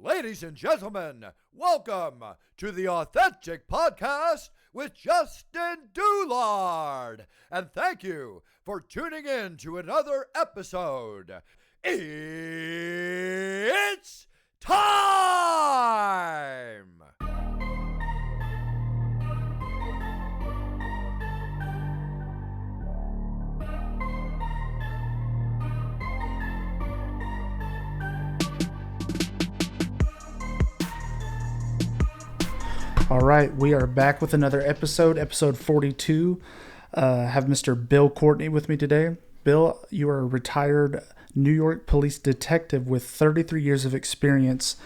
Ladies and gentlemen, welcome to the Authentic Podcast with Justin Doulard. And thank you for tuning in to another episode. It's time! All right, we are back with another episode 42. Have Mr. Bill Courtney with me today. Bill, you are a retired New York police detective with 33 years of experience,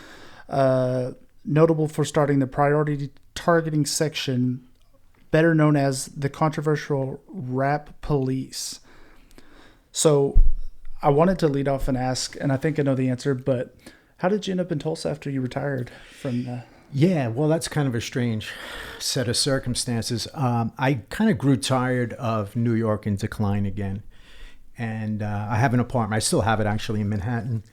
notable for starting the priority targeting section, better known as the controversial Rap Police. So I wanted to lead off and ask, and I think I know the answer, but how did you end up in Tulsa after you retired from... Yeah, well, that's kind of a strange set of circumstances. I kind of grew tired of New York in decline again. And I have an apartment. I still have it actually in Manhattan.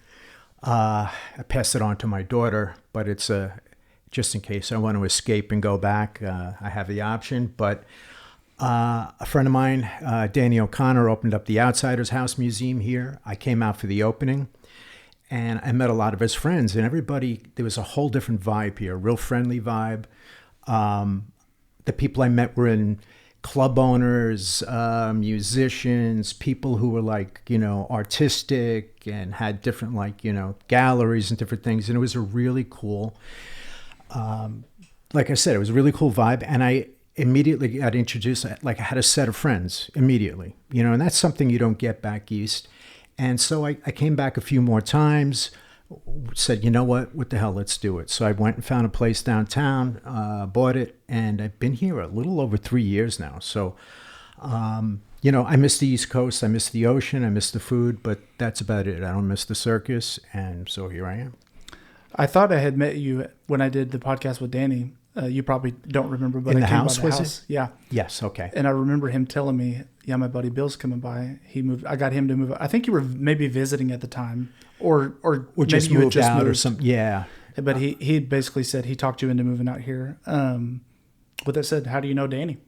I passed it on to my daughter, but it's just in case I want to escape and go back. I have the option. But a friend of mine, Danny O'Connor, opened up the Outsiders House Museum here. I came out for the opening. And I met a lot of his friends, and everybody, there was a whole different vibe here, a real friendly vibe. The people I met were in club owners, musicians, people who were like, artistic and had different galleries and different things. And it was a really cool, like I said, it was a really cool vibe. And I immediately got introduced, I had a set of friends immediately, and that's something you don't get back east. And so I came back a few more times, said, you know what the hell, let's do it. So I went and found a place downtown, bought it, and I've been here a little over 3 years now. So, I miss the East Coast, I miss the ocean, I miss the food, but that's about it. I don't miss the circus, and so here I am. I thought I had met you when I did the podcast with Danny. You probably don't remember, but in I the came house, by the was house. it? Yeah. Yes. Okay. And I remember him telling me, "Yeah, my buddy Bill's coming by. He moved. I got him to move. I think you were maybe visiting at the time, or maybe just you had moved just out moved. or something." Yeah. But he basically said he talked you into moving out here. With that said, how do you know Danny?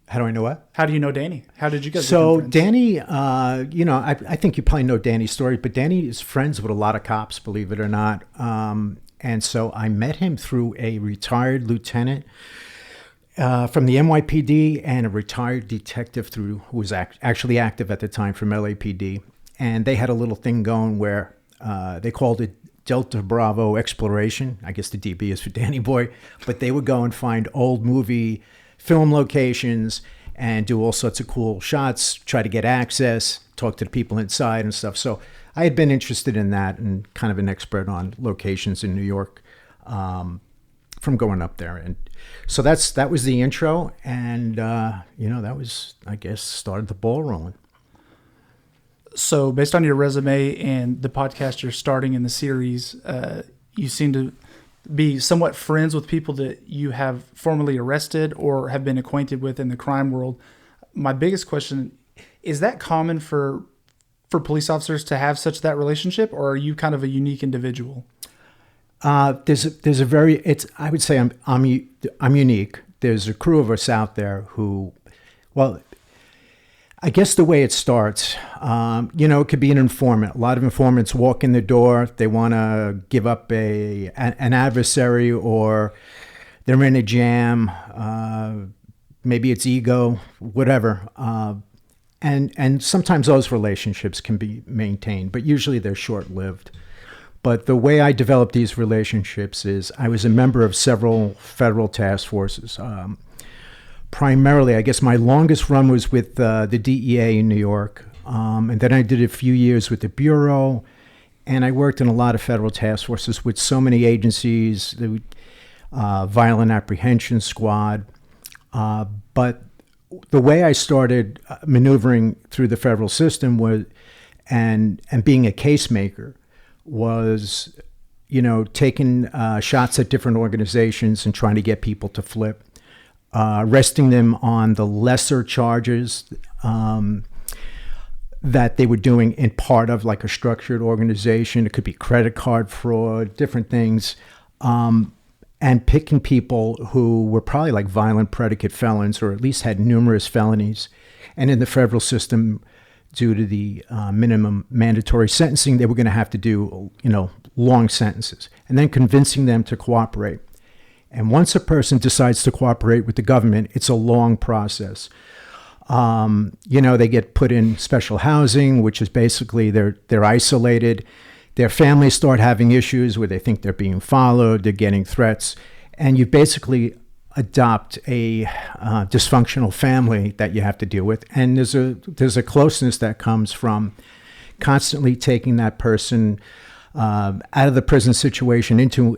How do I know what? How do you know Danny? How did you guys? So become friends? Danny, I think you probably know Danny's story, but Danny is friends with a lot of cops, believe it or not. And so I met him through a retired lieutenant from the NYPD and a retired detective who was actually active at the time from LAPD. And they had a little thing going where they called it Delta Bravo Exploration. I guess the DB is for Danny Boy. But they would go and find old movie film locations and do all sorts of cool shots, try to get access, talk to the people inside and stuff. So I had been interested in that and kind of an expert on locations in New York from going up there. And so that was the intro. And, that was, I guess, started the ball rolling. So based on your resume and the podcast you're starting in the series, you seem to be somewhat friends with people that you have formerly arrested or have been acquainted with in the crime world. My biggest question, is that common for police officers to have that relationship, or are you kind of a unique individual? I would say I'm unique. There's a crew of us out there who, well, I guess the way it starts, it could be an informant. A lot of informants walk in the door. They want to give up an adversary, or they're in a jam. Maybe it's ego, whatever. And sometimes those relationships can be maintained, but usually they're short-lived. But the way I developed these relationships is I was a member of several federal task forces. Primarily, I guess my longest run was with the DEA in New York. And then I did a few years with the Bureau. And I worked in a lot of federal task forces with so many agencies, the Violent Apprehension Squad. But the way I started maneuvering through the federal system was, and being a case maker, was, taking shots at different organizations and trying to get people to flip, arresting them on the lesser charges. that they were doing in part of like a structured organization. It could be credit card fraud, different things. And picking people who were probably like violent predicate felons, or at least had numerous felonies. And in the federal system, due to the minimum mandatory sentencing, they were going to have to do, long sentences, and then convincing them to cooperate. And once a person decides to cooperate with the government, it's a long process. They get put in special housing, which is basically they're isolated. Their families start having issues where they think they're being followed, they're getting threats, and you basically adopt a dysfunctional family that you have to deal with. And there's a closeness that comes from constantly taking that person out of the prison situation into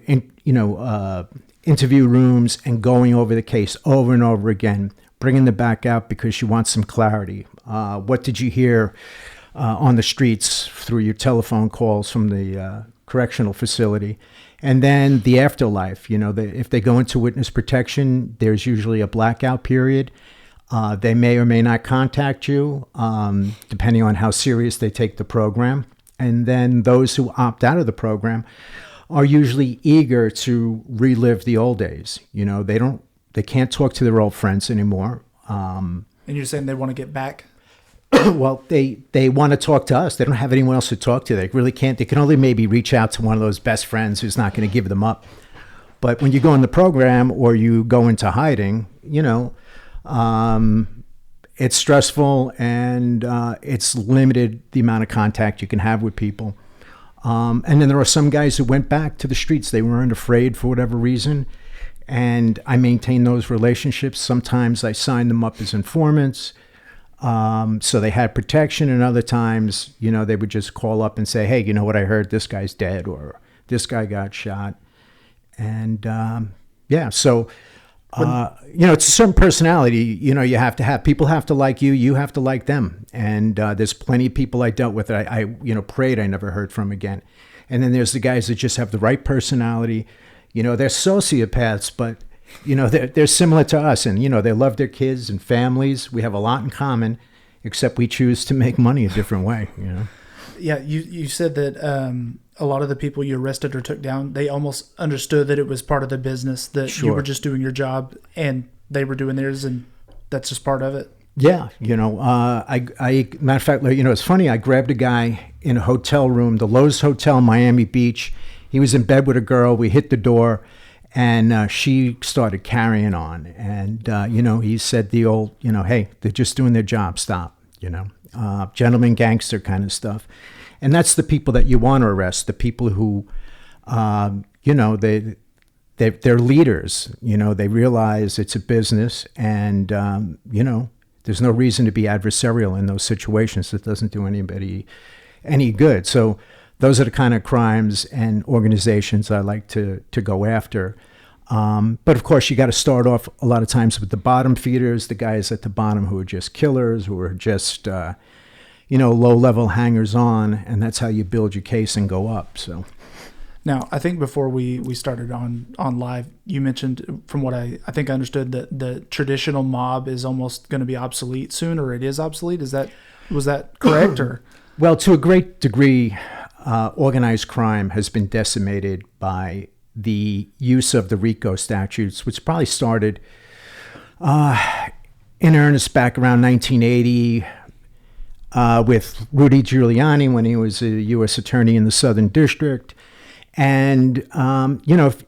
interview rooms and going over the case over and over again, bringing them back out because you want some clarity. What did you hear on the streets through your telephone calls from the correctional facility? And then the afterlife, if they go into witness protection, there's usually a blackout period. They may or may not contact you, depending on how serious they take the program. And then those who opt out of the program are usually eager to relive the old days. They can't talk to their old friends anymore. And you're saying they want to get back? Well, they want to talk to us. They don't have anyone else to talk to. They really can't. They can only maybe reach out to one of those best friends who's not going to give them up. But when you go in the program or you go into hiding, it's stressful, and it's limited the amount of contact you can have with people. And then there are some guys who went back to the streets. They weren't afraid for whatever reason. And I maintain those relationships. Sometimes I sign them up as informants. So they had protection, and other times, they would just call up and say, hey, you know what I heard? This guy's dead, or this guy got shot. And so it's a certain personality, you have to have. People have to like you, you have to like them. And there's plenty of people I dealt with that I prayed I never heard from again. And then there's the guys that just have the right personality. They're sociopaths, but they're similar to us, and they love their kids and families. We have a lot in common, except we choose to make money a different way. Yeah, you said that a lot of the people you arrested or took down, they almost understood that it was part of the business, that Sure. you were just doing your job and they were doing theirs, and that's just part of it. Yeah, I matter of fact, it's funny. I grabbed a guy in a hotel room, the Lowe's Hotel, Miami Beach. He was in bed with a girl. We hit the door. And she started carrying on. And, he said the old, hey, they're just doing their job. Stop, gentleman gangster kind of stuff. And that's the people that you want to arrest, the people who, they're leaders. They realize it's a business, and, there's no reason to be adversarial in those situations. That doesn't do anybody any good. So those are the kind of crimes and organizations I like to go after. But of course, you got to start off a lot of times with the bottom feeders, the guys at the bottom who are just killers, who are just, low-level hangers-on, and that's how you build your case and go up. So, now, I think before we started on live, you mentioned, from what I think I understood, that the traditional mob is almost going to be obsolete soon, or it is obsolete. Was that correct? Or well, to a great degree, organized crime has been decimated by the use of the RICO statutes, which probably started in earnest back around 1980 with Rudy Giuliani when he was a U.S. attorney in the Southern District. And,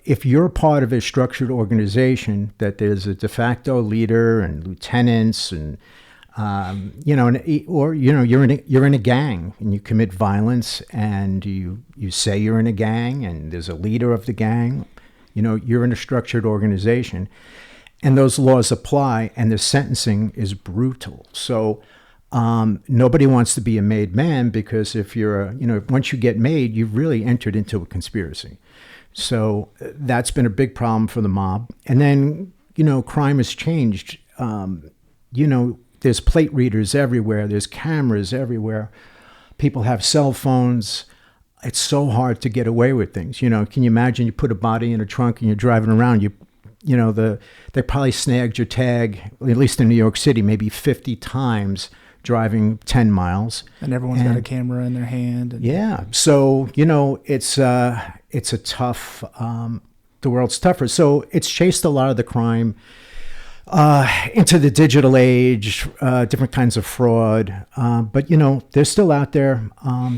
if you're a part of a structured organization, that there's a de facto leader and lieutenants and you're in a gang and you commit violence, and you say you're in a gang and there's a leader of the gang, you're in a structured organization, and those laws apply, and the sentencing is brutal. So nobody wants to be a made man, because if you're once you get made, you've really entered into a conspiracy. So that's been a big problem for the mob. And then, crime has changed. There's plate readers everywhere. There's cameras everywhere. People have cell phones. It's so hard to get away with things. Can you imagine you put a body in a trunk and you're driving around? They probably snagged your tag, at least in New York City, maybe 50 times driving 10 miles. And everyone's got a camera in their hand. And yeah. So, it's a tough, the world's tougher. So it's chased a lot of the crime into the digital age, different kinds of fraud. But, they're still out there.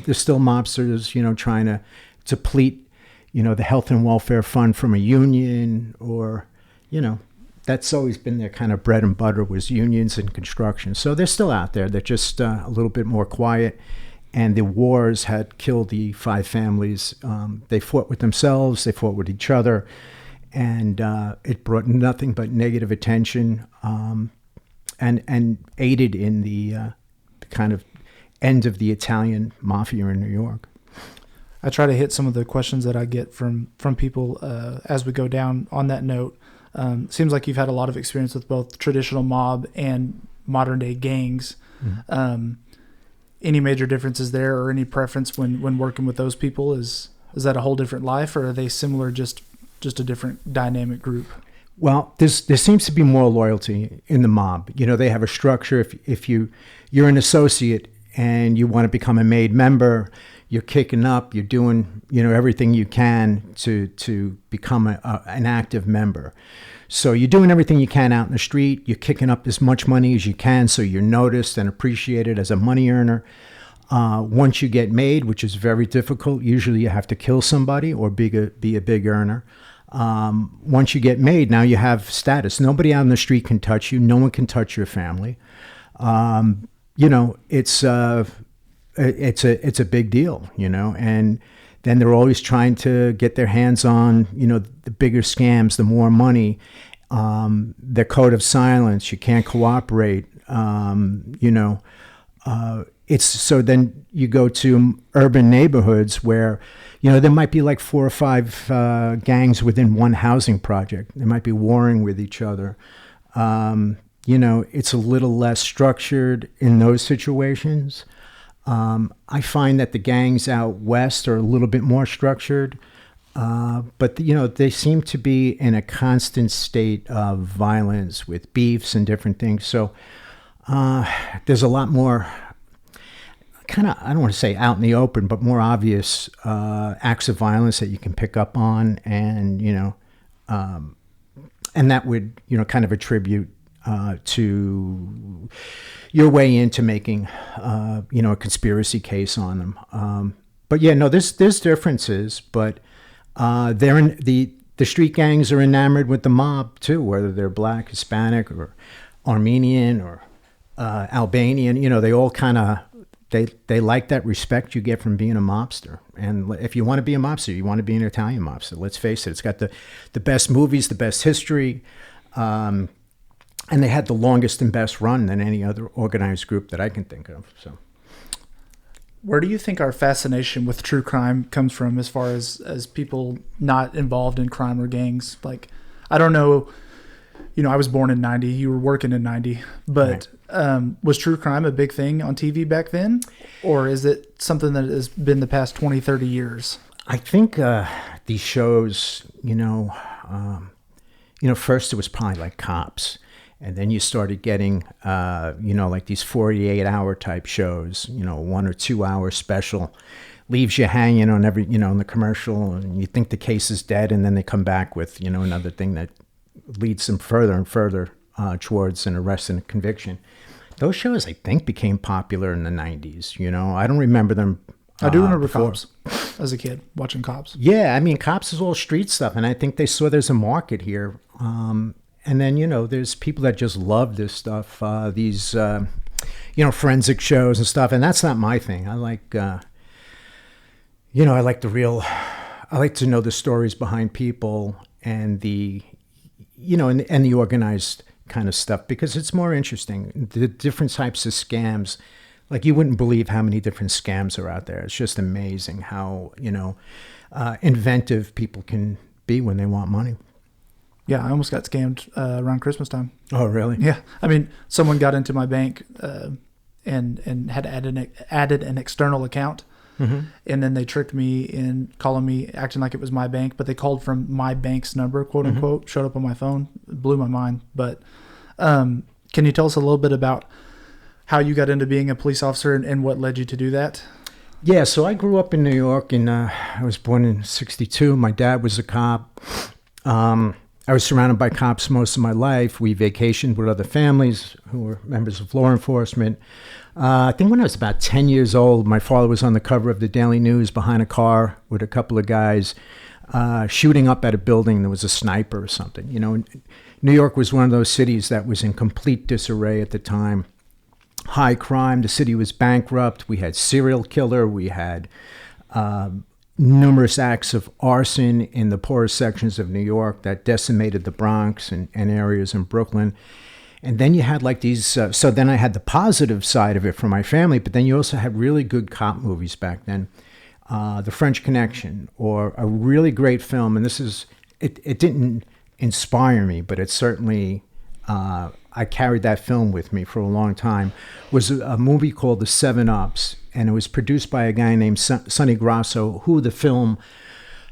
There's still mobsters, trying to deplete, the health and welfare fund from a union, or, that's always been their kind of bread and butter, was unions and construction. So they're still out there. They're just a little bit more quiet. And the wars had killed the 5 families. They fought with themselves. They fought with each other. And it brought nothing but negative attention, and aided in the kind of end of the Italian mafia in New York. I try to hit some of the questions that I get from people as we go down on that note. Seems like you've had a lot of experience with both traditional mob and modern day gangs. Mm-hmm. Any major differences there, or any preference when working with those people? Is that a whole different life, or are they similar, just a different dynamic group? Well, there seems to be more loyalty in the mob. They have a structure. If you're an associate and you want to become a made member, you're kicking up, you're doing, everything you can to become an active member. So you're doing everything you can out in the street. You're kicking up as much money as you can, so you're noticed and appreciated as a money earner. Once you get made, which is very difficult, usually you have to kill somebody or be a big earner. Once you get made, now you have status. Nobody out in the street can touch you. No one can touch your family. It's a big deal, and then they're always trying to get their hands on, the bigger scams, the more money, their code of silence. You can't cooperate. It's so then you go to urban neighborhoods where, there might be like 4 or 5 gangs within one housing project. They might be warring with each other. It's a little less structured in those situations. I find that the gangs out west are a little bit more structured, but they seem to be in a constant state of violence with beefs and different things. So there's a lot more kind of, I don't want to say out in the open, but more obvious acts of violence that you can pick up on, and and that would kind of attribute to your way into making a conspiracy case on them. But yeah, no, there's differences, but they're in the street gangs are enamored with the mob too, whether they're Black, Hispanic, or Armenian, or Albanian. They all kind of they like that respect you get from being a mobster. And if you want to be a mobster, you want to be an Italian mobster. Let's face it, it's got the best movies, the best history. And they had the longest and best run than any other organized group that I can think of. So, where do you think our fascination with true crime comes from, as far as people not involved in crime or gangs? Like, I don't know, I was born in 90, you were working in 90, but right. Was true crime a big thing on TV back then? Or is it something that has been the past 20, 30 years? I think these shows, first it was probably like Cops. And then you started getting, like these 48-hour type shows, 1 or 2 hour special, leaves you hanging on every, in the commercial, and you think the case is dead, and then they come back with, another thing that leads them further and further towards an arrest and a conviction. Those shows, I think, became popular in the 90s. I don't remember them. I do remember Cops as a kid, watching Cops. Yeah, I mean, Cops is all street stuff, and I think they saw there's a market here. And then, there's people that just love this stuff, these, forensic shows and stuff. And that's not my thing. I like, I like I like to know the stories behind people and the, and the organized kind of stuff, because it's more interesting. The different types of scams, like you wouldn't believe how many different scams are out there. It's just amazing how, inventive people can be when they want money. Yeah, I almost got scammed around Christmas time. Oh, really? Yeah. I mean, someone got into my bank and had added an external account. Mm-hmm. And then they tricked me in calling me, acting like it was my bank, but they called from my bank's number, quote unquote, showed up on my phone. It blew my mind. But can you tell us a little bit about how you got into being a police officer and what led you to do that? Yeah, so I grew up in New York, and I was born in '62. My dad was a cop. I was surrounded by cops most of my life. We vacationed with other families who were members of law enforcement. I think when I was about 10 years old, my father was on the cover of the Daily News behind a car with a couple of guys shooting up at a building. There was a sniper or something. You know, New York was one of those cities that was in complete disarray at the time. High crime. The city was bankrupt. We had serial killer. We had numerous acts of arson in the poorest sections of New York that decimated the Bronx and areas in Brooklyn. And then you had like these, so then I had the positive side of it for my family, but then you also had really good cop movies back then. The French Connection, or a really great film, and this is, it didn't inspire me, but it certainly, I carried that film with me for a long time, was a movie called The Seven Ups, and it was produced by a guy named Sonny Grasso, who the film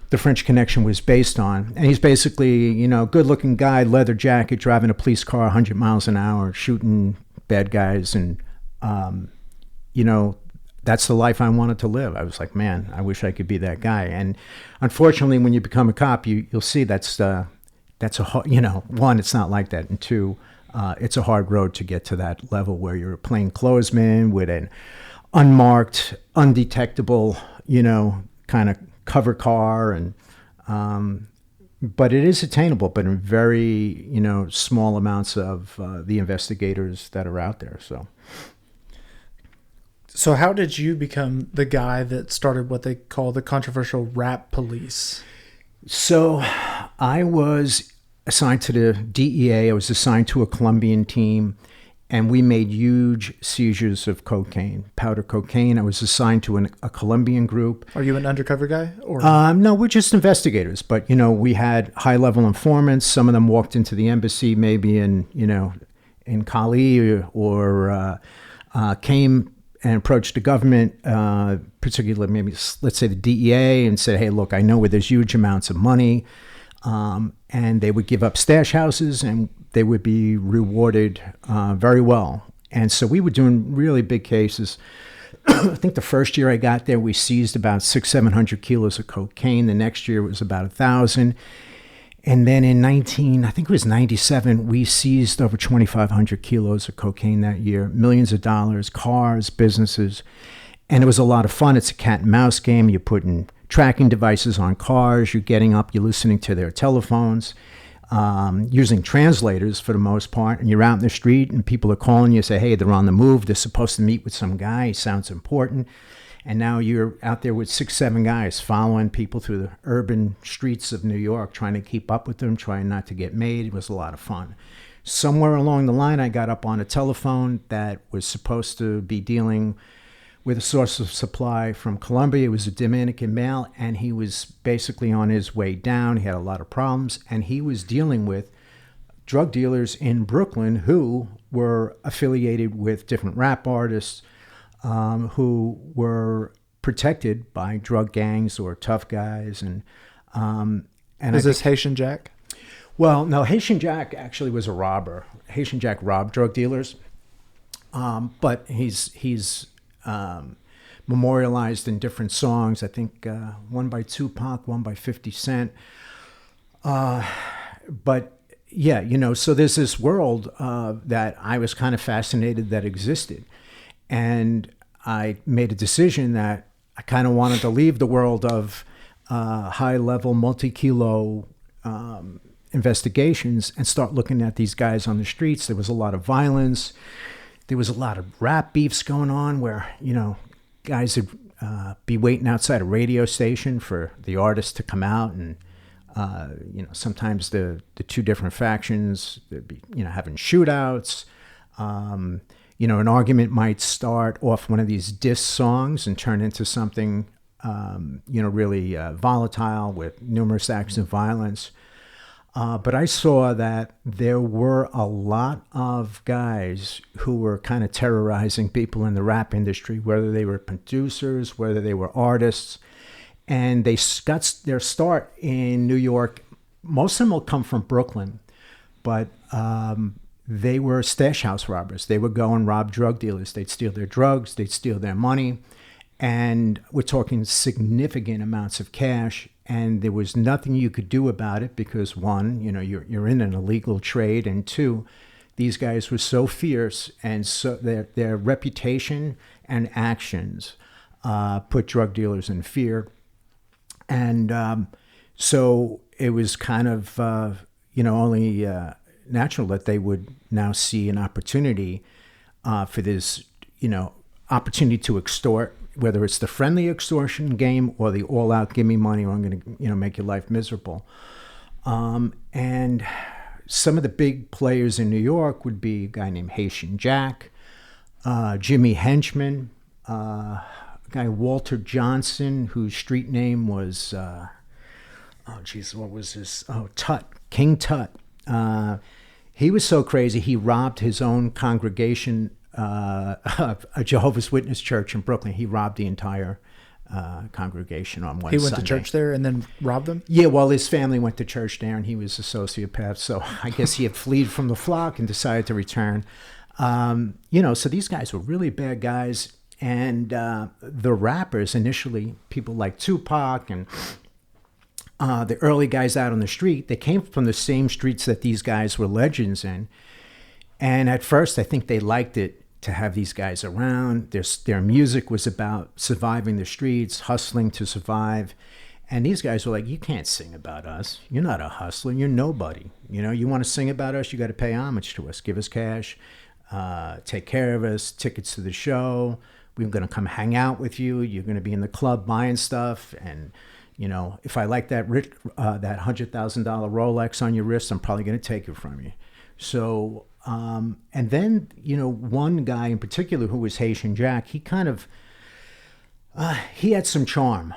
The French Connection was based on. And he's basically, you know, good-looking guy, leather jacket, driving a police car 100 miles an hour, shooting bad guys. And, you know, that's the life I wanted to live. I was like, man, I wish I could be that guy. And unfortunately, when you become a cop, you'll see that's a hard, you know, one, it's not like that. And two, it's a hard road to get to that level where you're a plainclothesman with an unmarked, undetectable, you know, kind of cover car. And but it is attainable, but in very, you know, small amounts of the investigators that are out there. So how did you become the guy that started what they call the controversial rap police? So I was assigned to the DEA. I was assigned to a Colombian team, and we made huge seizures of cocaine, powder cocaine. I was assigned to a Colombian group. Are you an undercover guy? Or no, we're just investigators. But, you know, we had high-level informants. Some of them walked into the embassy, maybe in Cali, or came and approached the government, particularly maybe, let's say, the DEA, and said, hey, look, I know where there's huge amounts of money. And they would give up stash houses, and they would be rewarded very well. And so we were doing really big cases. I think the first year I got there, we seized about 700 kilos of cocaine. The next year it was about 1,000. And then in I think it was 97, we seized over 2,500 kilos of cocaine that year, millions of dollars, cars, businesses. And it was a lot of fun. It's a cat and mouse game. You're putting tracking devices on cars. You're getting up, you're listening to their telephones, using translators for the most part. And you're out in the street and people are calling you, say, hey, they're on the move. They're supposed to meet with some guy. He sounds important. And now you're out there with 6, 7 guys following people through the urban streets of New York, trying to keep up with them, trying not to get made. It was a lot of fun. Somewhere along the line, I got up on a telephone that was supposed to be dealing with a source of supply from Colombia. It was a Dominican male, and he was basically on his way down. He had a lot of problems, and he was dealing with drug dealers in Brooklyn who were affiliated with different rap artists, who were protected by drug gangs or tough guys. And is this Haitian Jack? Well, no, Haitian Jack actually was a robber. Haitian Jack robbed drug dealers, but he's memorialized in different songs. I think one by Tupac, one by 50 Cent. But yeah, you know, so there's this world that I was kind of fascinated that existed. And I made a decision that I kind of wanted to leave the world of high-level, multi-kilo investigations and start looking at these guys on the streets. There was a lot of violence. There was a lot of rap beefs going on where, you know, guys would be waiting outside a radio station for the artist to come out. And, you know, sometimes the two different factions, they'd be, you know, having shootouts. You know, an argument might start off one of these diss songs and turn into something, you know, really volatile with numerous acts of violence. But I saw that there were a lot of guys who were kind of terrorizing people in the rap industry, whether they were producers, whether they were artists. And they got their start in New York. Most of them will come from Brooklyn, but they were stash house robbers. They would go and rob drug dealers. They'd steal their drugs. They'd steal their money. And we're talking significant amounts of cash. And there was nothing you could do about it because, one, you're in an illegal trade. And two, these guys were so fierce, and so their reputation and actions put drug dealers in fear. And so it was kind of, only natural that they would now see an opportunity for this, opportunity to extort, whether it's the friendly extortion game or the all-out give me money or I'm going to, make your life miserable. And some of the big players in New York would be a guy named Haitian Jack, Jimmy Henchman, a guy Walter Johnson, whose street name was, what was this? Tut, King Tut. He was so crazy, he robbed his own congregation, a Jehovah's Witness church in Brooklyn. He robbed the entire congregation on one Sunday. He went to church there and then robbed them? Yeah, well, his family went to church there, and he was a sociopath. So I guess he had fled from the flock and decided to return. So these guys were really bad guys. And the rappers initially, people like Tupac and the early guys out on the street, they came from the same streets that these guys were legends in. And at first, I think they liked it to have these guys around. Their music was about surviving the streets, hustling to survive. And these guys were like, you can't sing about us. You're not a hustler. You're nobody. You want to sing about us, you got to pay homage to us. Give us cash, take care of us, tickets to the show. We're going to come hang out with you. You're going to be in the club buying stuff. And, if I like that $100,000 Rolex on your wrist, I'm probably going to take it from you. So, and then, one guy in particular who was Haitian Jack, he kind of, he had some charm.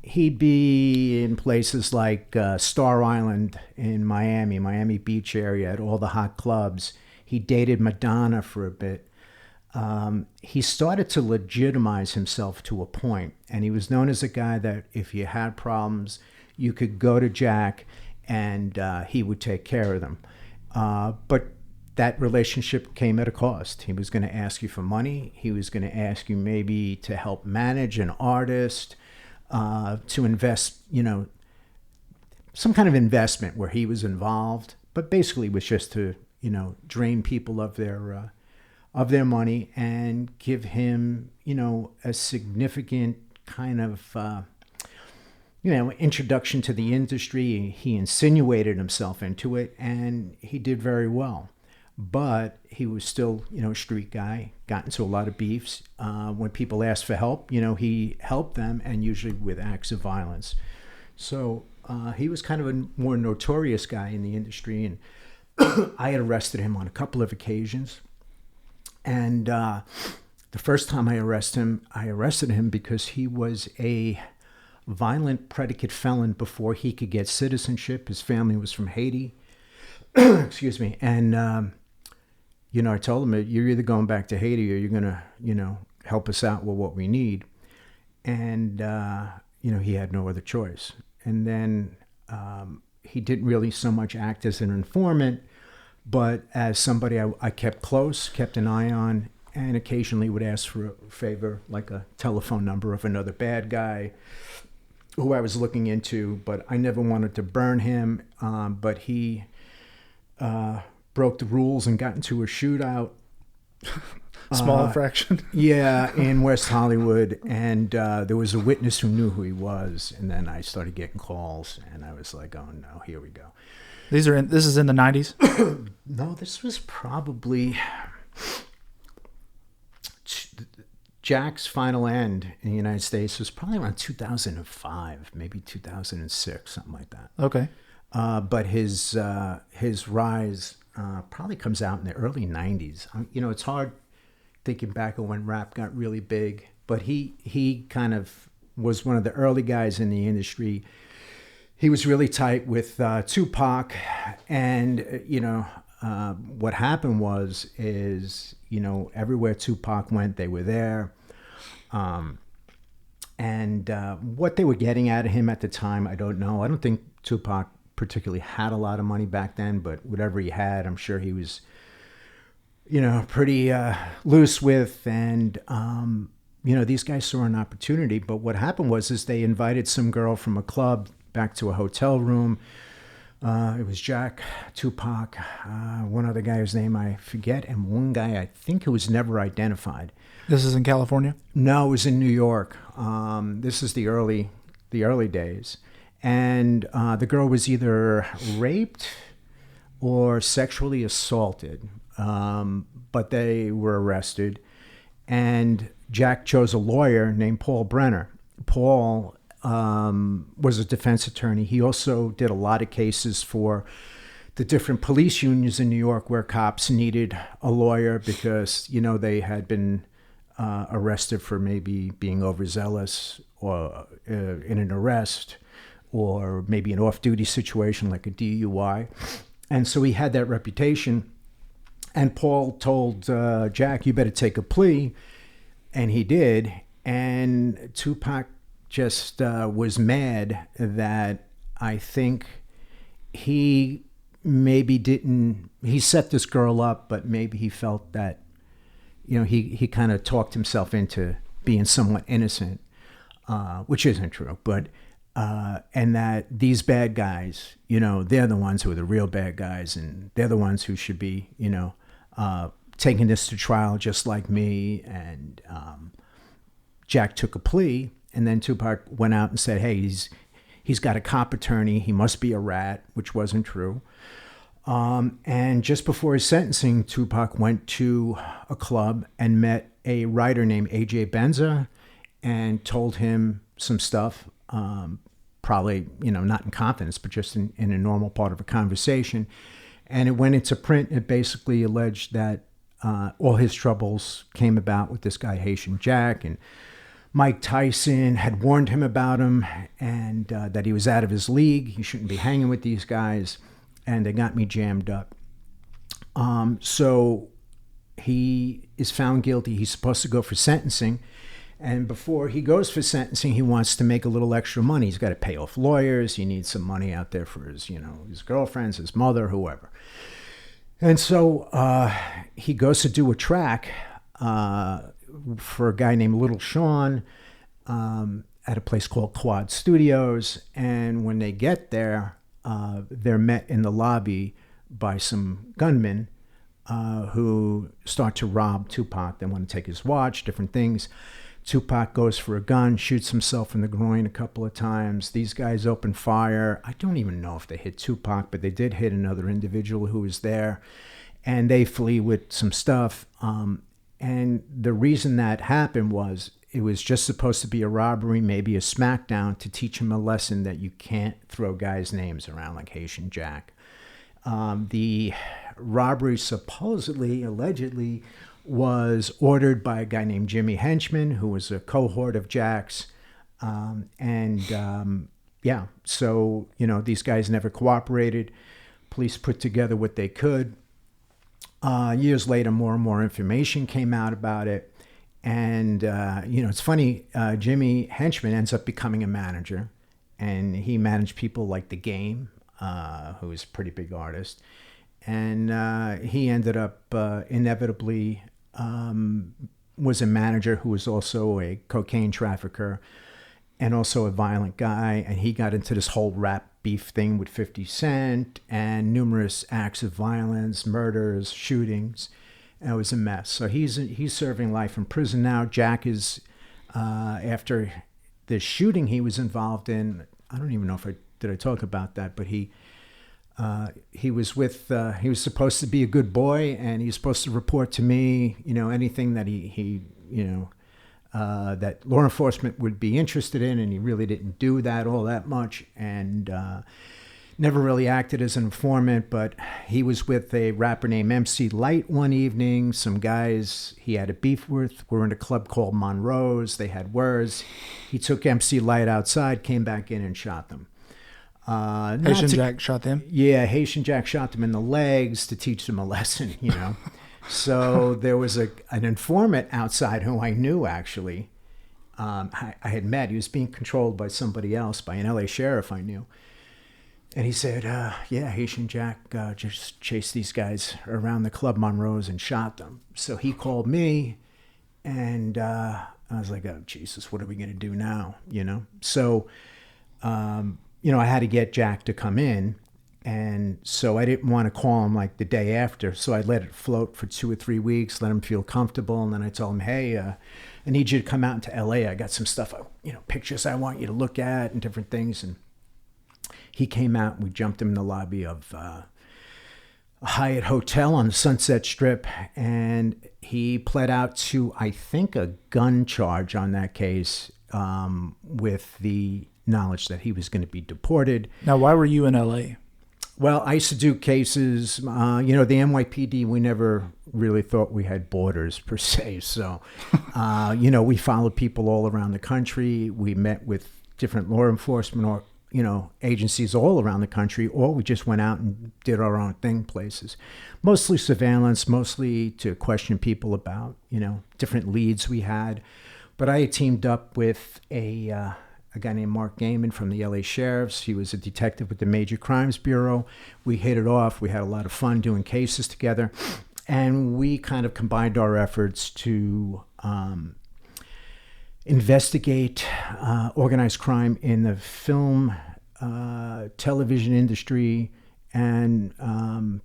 He'd be in places like Star Island in Miami Beach area at all the hot clubs. He dated Madonna for a bit. He started to legitimize himself to a point, and he was known as a guy that if you had problems, you could go to Jack and he would take care of them. But that relationship came at a cost. He was going to ask you for money. He was going to ask you maybe to help manage an artist, to invest, some kind of investment where he was involved. But basically it was just to, drain people of their money and give him, a significant kind of, introduction to the industry. He insinuated himself into it, and he did very well. But he was still, a street guy, got into a lot of beefs. When people asked for help, he helped them, and usually with acts of violence. So he was kind of a more notorious guy in the industry, and I had arrested him on a couple of occasions. And the first time I arrested him because he was a violent predicate felon before he could get citizenship. His family was from Haiti. Excuse me. And, I told him, you're either going back to Haiti or you're going to, help us out with what we need. And, he had no other choice. And then he didn't really so much act as an informant, but as somebody I kept close, kept an eye on, and occasionally would ask for a favor, like a telephone number of another bad guy who I was looking into, but I never wanted to burn him. But he broke the rules and got into a shootout. Small infraction. Yeah, in West Hollywood. And there was a witness who knew who he was. And then I started getting calls, and I was like, oh no, here we go. This is in the 90s? No, this was probably Jack's final end in the United States was probably around 2005, maybe 2006, something like that. Okay. But his rise probably comes out in the early 90s. It's hard thinking back on when rap got really big, but he kind of was one of the early guys in the industry. He was really tight with Tupac, and what happened is everywhere Tupac went, they were there. And what they were getting out of him at the time, I don't know. I don't think Tupac particularly had a lot of money back then, but whatever he had, I'm sure he was, pretty loose with. And, these guys saw an opportunity. But what happened is they invited some girl from a club back to a hotel room. It was Jack, Tupac, one other guy whose name I forget, and one guy I think who was never identified. This is in California? No, it was in New York. This is the early days. And the girl was either raped or sexually assaulted, but they were arrested. And Jack chose a lawyer named Paul Brenner. Paul was a defense attorney. He also did a lot of cases for the different police unions in New York where cops needed a lawyer because, they had been arrested for maybe being overzealous or in an arrest, or maybe an off-duty situation like a DUI. And so he had that reputation. And Paul told Jack, you better take a plea. And he did. And Tupac just was mad that I think he maybe he set this girl up, but maybe he felt that, he kind of talked himself into being somewhat innocent, which isn't true. But and that these bad guys, they're the ones who are the real bad guys, and they're the ones who should be, taking this to trial just like me. And Jack took a plea, and then Tupac went out and said, hey, he's got a cop attorney. He must be a rat, which wasn't true. And just before his sentencing, Tupac went to a club and met a writer named A.J. Benza and told him some stuff, probably, not in confidence, but just in a normal part of a conversation. And it went into print. It basically alleged that all his troubles came about with this guy, Haitian Jack, and Mike Tyson had warned him about him, and that he was out of his league. He shouldn't be hanging with these guys. And they got me jammed up. So he is found guilty. He's supposed to go for sentencing. And before he goes for sentencing, he wants to make a little extra money. He's got to pay off lawyers. He needs some money out there for his, his girlfriends, his mother, whoever. And so he goes to do a track for a guy named Little Sean at a place called Quad Studios. And when they get there, they're met in the lobby by some gunmen who start to rob Tupac. They want to take his watch, different things. Tupac goes for a gun, shoots himself in the groin a couple of times. These guys open fire. I don't even know if they hit Tupac, but they did hit another individual who was there. And they flee with some stuff. And the reason that happened was it was just supposed to be a robbery, maybe a smackdown, to teach him a lesson that you can't throw guys' names around like Haitian Jack. The robbery supposedly, allegedly, was ordered by a guy named Jimmy Henchman, who was a cohort of Jack's. So, these guys never cooperated. Police put together what they could. Years later, more and more information came out about it. And, it's funny, Jimmy Henchman ends up becoming a manager, and he managed people like The Game, who was a pretty big artist. And he ended up inevitably was a manager who was also a cocaine trafficker and also a violent guy. And he got into this whole rap beef thing with 50 Cent and numerous acts of violence, murders, shootings. And it was a mess. So he's serving life in prison now. Jack is, after the shooting he was involved in, I don't even know if I talk about that, but he was supposed to be a good boy, and he was supposed to report to me, anything that he that law enforcement would be interested in, and he really didn't do that all that much, and never really acted as an informant. But he was with a rapper named MC Light one evening. Some guys he had a beef with were in a club called Monroe's. They had words. He took MC Light outside, came back in, and shot them. Haitian Jack shot them? Yeah, Haitian Jack shot them in the legs to teach them a lesson, So there was an informant outside who I knew, actually. I had met. He was being controlled by somebody else, by an LA sheriff I knew. And he said, yeah, Haitian Jack just chased these guys around the Club Monroe's and shot them. So he called me, and I was like, oh, Jesus, what are we going to do now? So, I had to get Jack to come in. And so I didn't want to call him like the day after. So I let it float for 2 or 3 weeks, let him feel comfortable. And then I told him, hey, I need you to come out into LA. I got some stuff, pictures I want you to look at and different things. And he came out, and we jumped him in the lobby of a Hyatt hotel on the Sunset Strip. And he pled out to, I think, a gun charge on that case with the knowledge that he was going to be deported. Now, why were you in LA? Well, I used to do cases, the NYPD, we never really thought we had borders per se. So, we followed people all around the country. We met with different law enforcement or, agencies all around the country, or we just went out and did our own thing places. Mostly surveillance, mostly to question people about, different leads we had. But I teamed up with a guy named Mark Gaiman from the LA Sheriffs. He was a detective with the Major Crimes Bureau. We hit it off. We had a lot of fun doing cases together. And we kind of combined our efforts to investigate organized crime in the film, television industry, and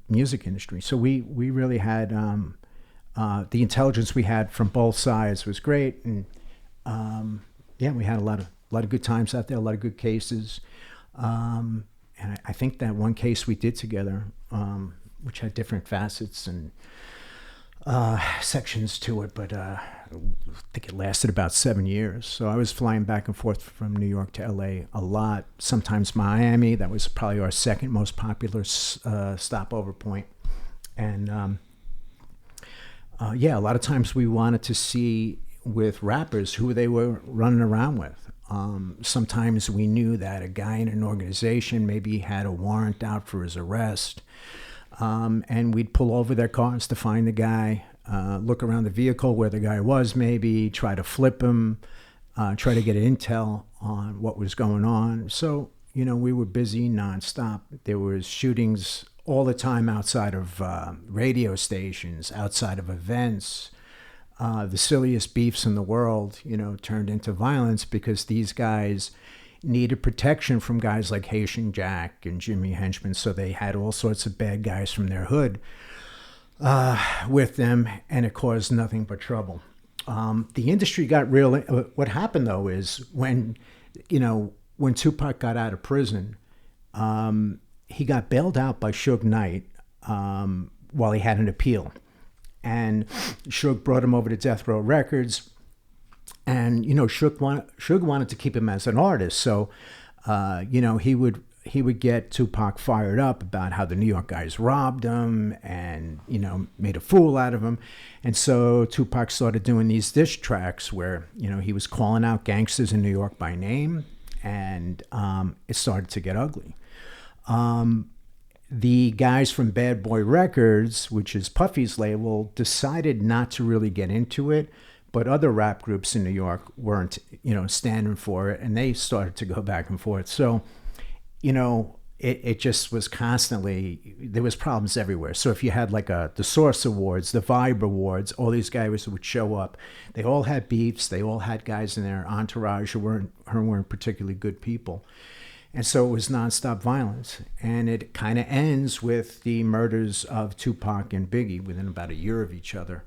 music industry. So we really had the intelligence we had from both sides was great. And we had a lot of good times out there, a lot of good cases. And I think that one case we did together, which had different facets and sections to it, but I think it lasted about 7 years. So I was flying back and forth from New York to LA a lot, sometimes Miami. That was probably our second most popular stopover point. And a lot of times we wanted to see with rappers who they were running around with. Sometimes we knew that a guy in an organization maybe had a warrant out for his arrest, and we'd pull over their cars to find the guy, look around the vehicle where the guy was maybe, try to flip him, try to get intel on what was going on. So, we were busy nonstop. There was shootings all the time outside of radio stations, outside of events. The silliest beefs in the world, turned into violence because these guys needed protection from guys like Haitian Jack and Jimmy Henchman. So they had all sorts of bad guys from their hood with them, and it caused nothing but trouble. The industry got real. What happened, though, is when Tupac got out of prison, he got bailed out by Suge Knight while he had an appeal. And Suge brought him over to Death Row Records, and Suge wanted to keep him as an artist. So, he would get Tupac fired up about how the New York guys robbed him and made a fool out of him. And so Tupac started doing these diss tracks where he was calling out gangsters in New York by name, and it started to get ugly. The guys from Bad Boy Records, which is Puffy's label, decided not to really get into it, but other rap groups in New York weren't, standing for it, and they started to go back and forth. So, it just was constantly, there was problems everywhere. So if you had like the Source Awards, the Vibe Awards, all these guys would show up. They all had beefs. They all had guys in their entourage who weren't particularly good people. And so it was nonstop violence. And it kind of ends with the murders of Tupac and Biggie within about a year of each other.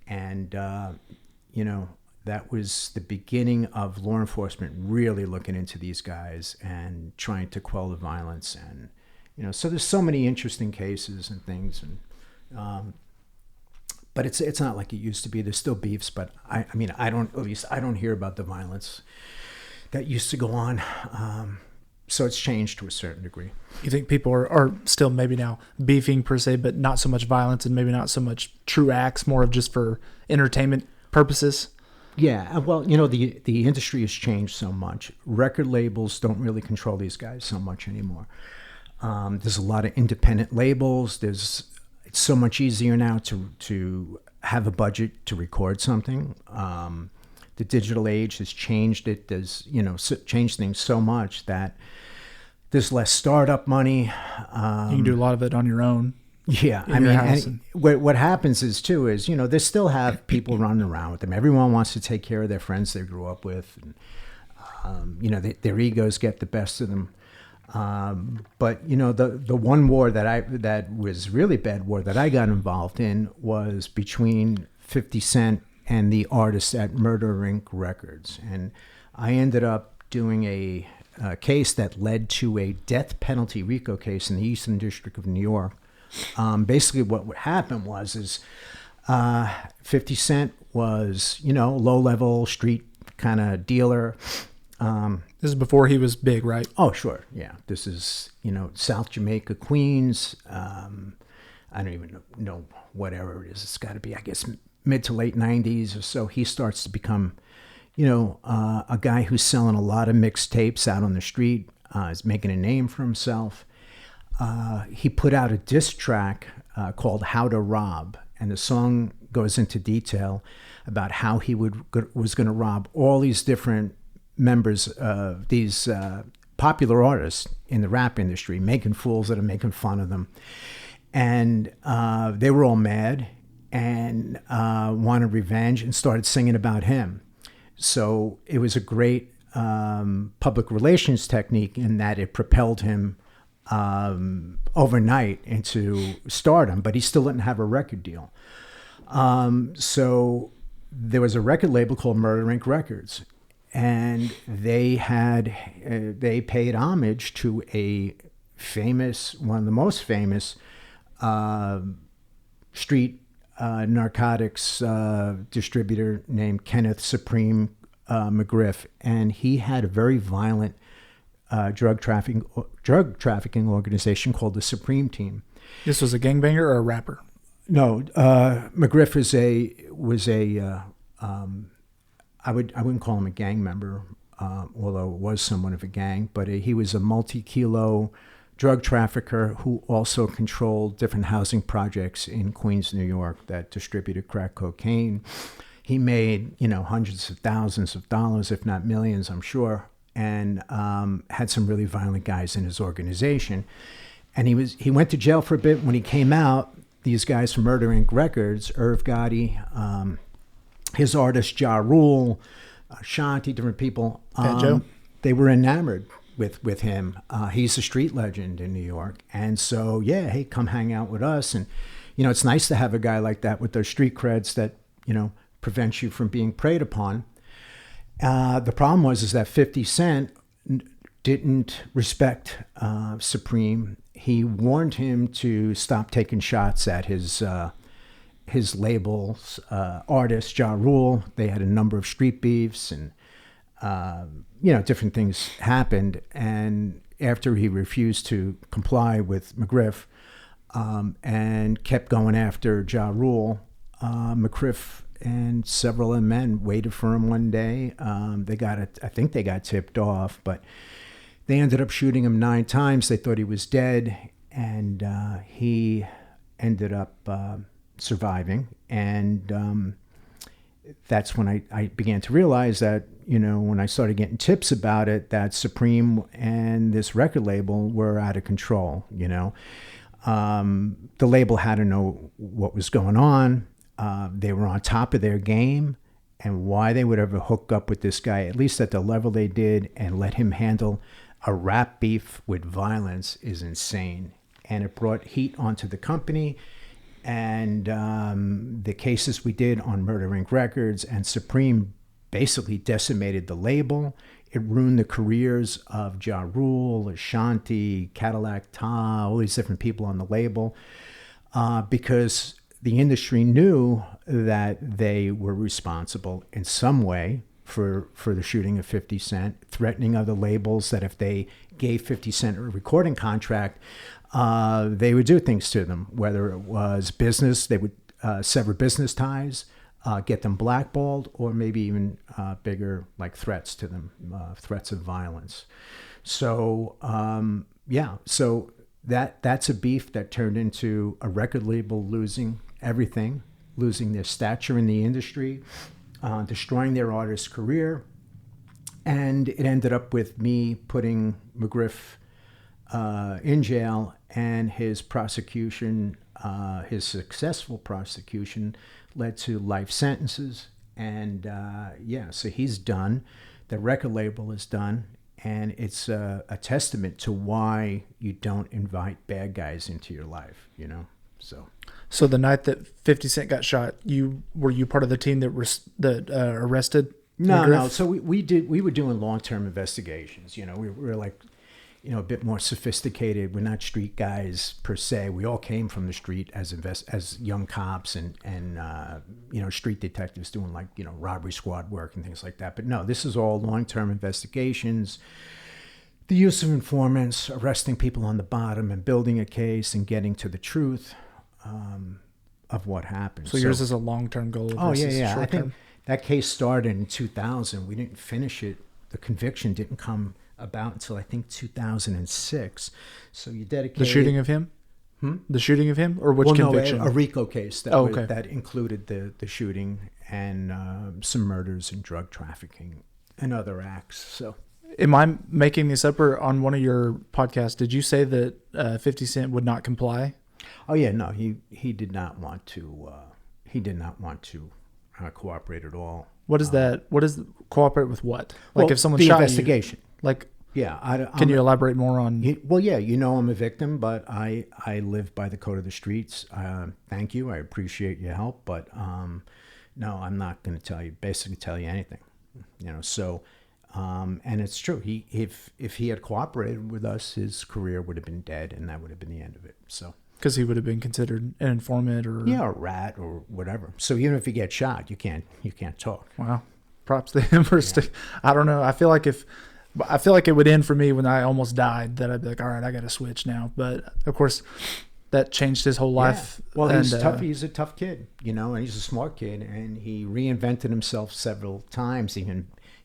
And, that was the beginning of law enforcement really looking into these guys and trying to quell the violence. And, so there's so many interesting cases and things. And, but it's not like it used to be. There's still beefs, but I don't hear about the violence that used to go on. So it's changed to a certain degree. You think people are still maybe now beefing per se, but not so much violence and maybe not so much true acts, more of just for entertainment purposes? Yeah, well, the industry has changed so much. Record labels don't really control these guys so much anymore. There's a lot of independent labels. It's so much easier now to have a budget to record something. The digital age has changed it. There's, changed things so much that There's less startup money. You can do a lot of it on your own. Yeah, I mean, and what happens is they still have people running around with them. Everyone wants to take care of their friends they grew up with, and their egos get the best of them. But the one war that was really bad war that I got involved in was between 50 Cent and the artists at Murder Inc. Records, and I ended up doing a case that led to a death penalty RICO case in the Eastern District of New York. Basically what happened was 50 Cent was, low-level street kind of dealer. This is before he was big, right? Oh, sure. Yeah. This is, South Jamaica, Queens. I don't even know whatever it is. It's got to be, I guess, mid to late 90s or so. He starts to become, a guy who's selling a lot of mixtapes out on the street, is making a name for himself. He put out a diss track called How to Rob, and the song goes into detail about how he was going to rob all these different members of these popular artists in the rap industry, making fools out of making fun of them. And they were all mad and wanted revenge and started singing about him. So it was a great public relations technique in that it propelled him overnight into stardom, but he still didn't have a record deal. So there was a record label called Murder Inc. Records, and they paid homage to one of the most famous street narcotics distributor named Kenneth Supreme McGriff, and he had a very violent drug trafficking organization called the Supreme Team. This was a gangbanger or a rapper? No, McGriff I wouldn't call him a gang member, although it was somewhat of a gang, but he was a multi-kilo drug trafficker who also controlled different housing projects in Queens, New York that distributed crack cocaine. He made, hundreds of thousands of dollars, if not millions, I'm sure, and had some really violent guys in his organization. And he went to jail for a bit. When he came out, these guys from Murder Inc. Records, Irv Gotti, his artist Ja Rule, Shanti, different people, Joe, they were enamored with him. He's a street legend in New York. And so, yeah, hey, come hang out with us. And, it's nice to have a guy like that with those street creds that, prevents you from being preyed upon. The problem was that 50 Cent didn't respect Supreme. He warned him to stop taking shots at his label's artist, Ja Rule. They had a number of street beefs, and different things happened. And after he refused to comply with McGriff and kept going after Ja Rule, McGriff and several of the men waited for him one day. I think they got tipped off, but they ended up shooting him 9 times. They thought he was dead, and he ended up surviving. And that's when I began to realize that, when I started getting tips about it, that Supreme and this record label were out of control. The label had to know what was going on. They were on top of their game, and why they would ever hook up with this guy, at least at the level they did, and let him handle a rap beef with violence is insane. And it brought heat onto the company. And the cases we did on Murder Inc. Records and Supreme basically decimated the label. It ruined the careers of Ja Rule, Ashanti, Cadillac Ta, all these different people on the label, because the industry knew that they were responsible in some way for the shooting of 50 Cent, threatening other labels that if they gave 50 Cent a recording contract, they would do things to them, whether it was business, they would sever business ties, get them blackballed, or maybe even bigger, like threats to them, threats of violence. So, so that's a beef that turned into a record label losing everything, losing their stature in the industry, destroying their artist's career. And it ended up with me putting McGriff in jail, and his prosecution, his successful prosecution, led to life sentences. And so he's done. The record label is done. And it's a testament to why you don't invite bad guys into your life, you know. So the night that 50 Cent got shot, were you part of the team that arrested? No. So we were doing long-term investigations. You know, we were like, you know, a bit more sophisticated. We're not street guys per se. We all came from the street as young cops and you know, street detectives doing like, you know, robbery squad work and things like that. But no, this is all long-term investigations. The use of informants, arresting people on the bottom and building a case and getting to the truth of what happened. So yours is a long-term goal. Oh, yeah. I Short-term. think that case started in 2000. We didn't finish it. The conviction didn't come about until I think 2006. So you dedicated... The shooting of him? The shooting of him? Or which conviction? No, a RICO case that that included the shooting and some murders and drug trafficking and other acts. So... Am I making this up, or on one of your podcasts, did you say that 50 Cent would not comply? Oh yeah, no, he did not want to. He did not want to cooperate at all. What is that? What is cooperate with? What? Like if someone the shot investigation. You, like yeah, can you elaborate more on? Well, yeah, you know I'm a victim, but I live by the code of the streets. Thank you, I appreciate your help, but no, I'm not going to basically tell you anything. You know, so. And it's true. If he had cooperated with us, his career would have been dead, and that would have been the end of it. So because he would have been considered an informant, or a rat, or whatever. So even if you get shot, you can't talk. Wow, props to him for I don't know. I feel like it would end for me when I almost died. That I'd be like, all right, I got to switch now. But of course, that changed his whole life. Yeah. Well, he's tough. He's a tough kid, you know, and he's a smart kid, and he reinvented himself several times.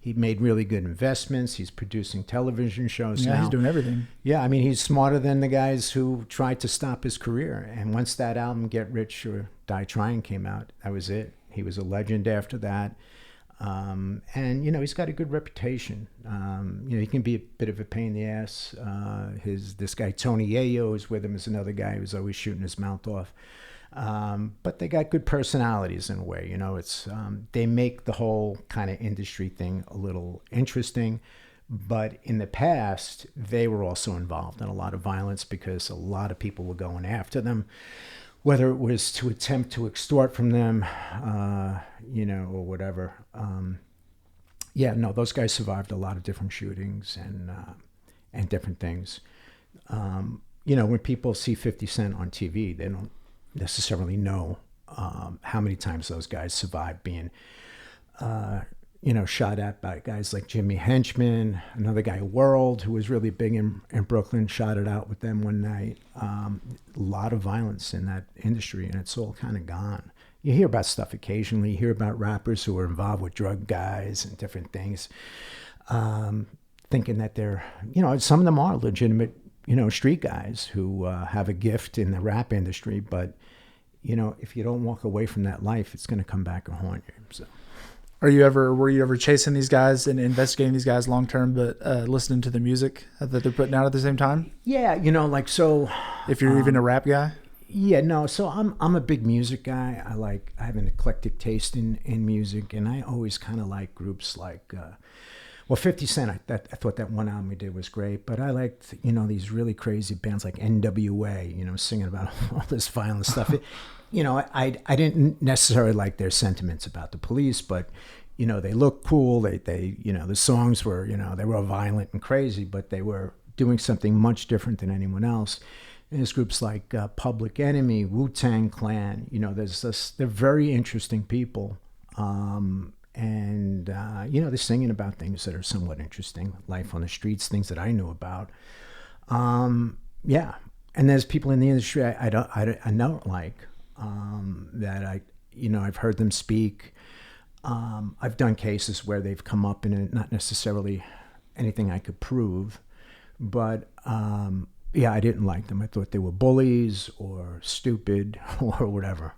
He made really good investments. He's producing television shows now. Yeah, he's doing everything. Yeah, I mean, he's smarter than the guys who tried to stop his career. And once that album, Get Rich or Die Trying, came out, that was it. He was a legend after that. And, you know, he's got a good reputation. You know, he can be a bit of a pain in the ass. This guy, Tony Yayo, is with him, is another guy who's always shooting his mouth off. But they got good personalities in a way, you know. It's they make the whole kind of industry thing a little interesting. But in the past, they were also involved in a lot of violence because a lot of people were going after them, whether it was to attempt to extort from them, you know, or whatever. Those guys survived a lot of different shootings and different things. You know, when people see 50 Cent on TV, they don't necessarily know how many times those guys survived being, you know, shot at by guys like Jimmy Henchman, another guy, World, who was really big in Brooklyn, shot it out with them one night. A lot of violence in that industry, and it's all kind of gone. You hear about stuff occasionally. You hear about rappers who are involved with drug guys and different things, thinking that they're, you know, some of them are legitimate, you know, street guys who have a gift in the rap industry, but, you know, if you don't walk away from that life, it's going to come back and haunt you. So, were you ever chasing these guys and investigating these guys long term, but listening to the music that they're putting out at the same time? Yeah, you know, like, so. If you're even a rap guy. Yeah, no. So I'm a big music guy. I have an eclectic taste in music, and I always kind of like groups like. 50 Cent, I thought that one album he did was great, but I liked, you know, these really crazy bands like NWA, you know, singing about all this violent stuff. You know, I didn't necessarily like their sentiments about the police, but, you know, they looked cool. They you know, the songs were, you know, they were violent and crazy, but they were doing something much different than anyone else. And there's groups like Public Enemy, Wu-Tang Clan, you know, they're very interesting people. And, you know, they're singing about things that are somewhat interesting, life on the streets, things that I knew about. Yeah. And there's people in the industry I don't like, that you know, I've heard them speak. I've done cases where they've come up in not necessarily anything I could prove, but, yeah, I didn't like them. I thought they were bullies or stupid or whatever.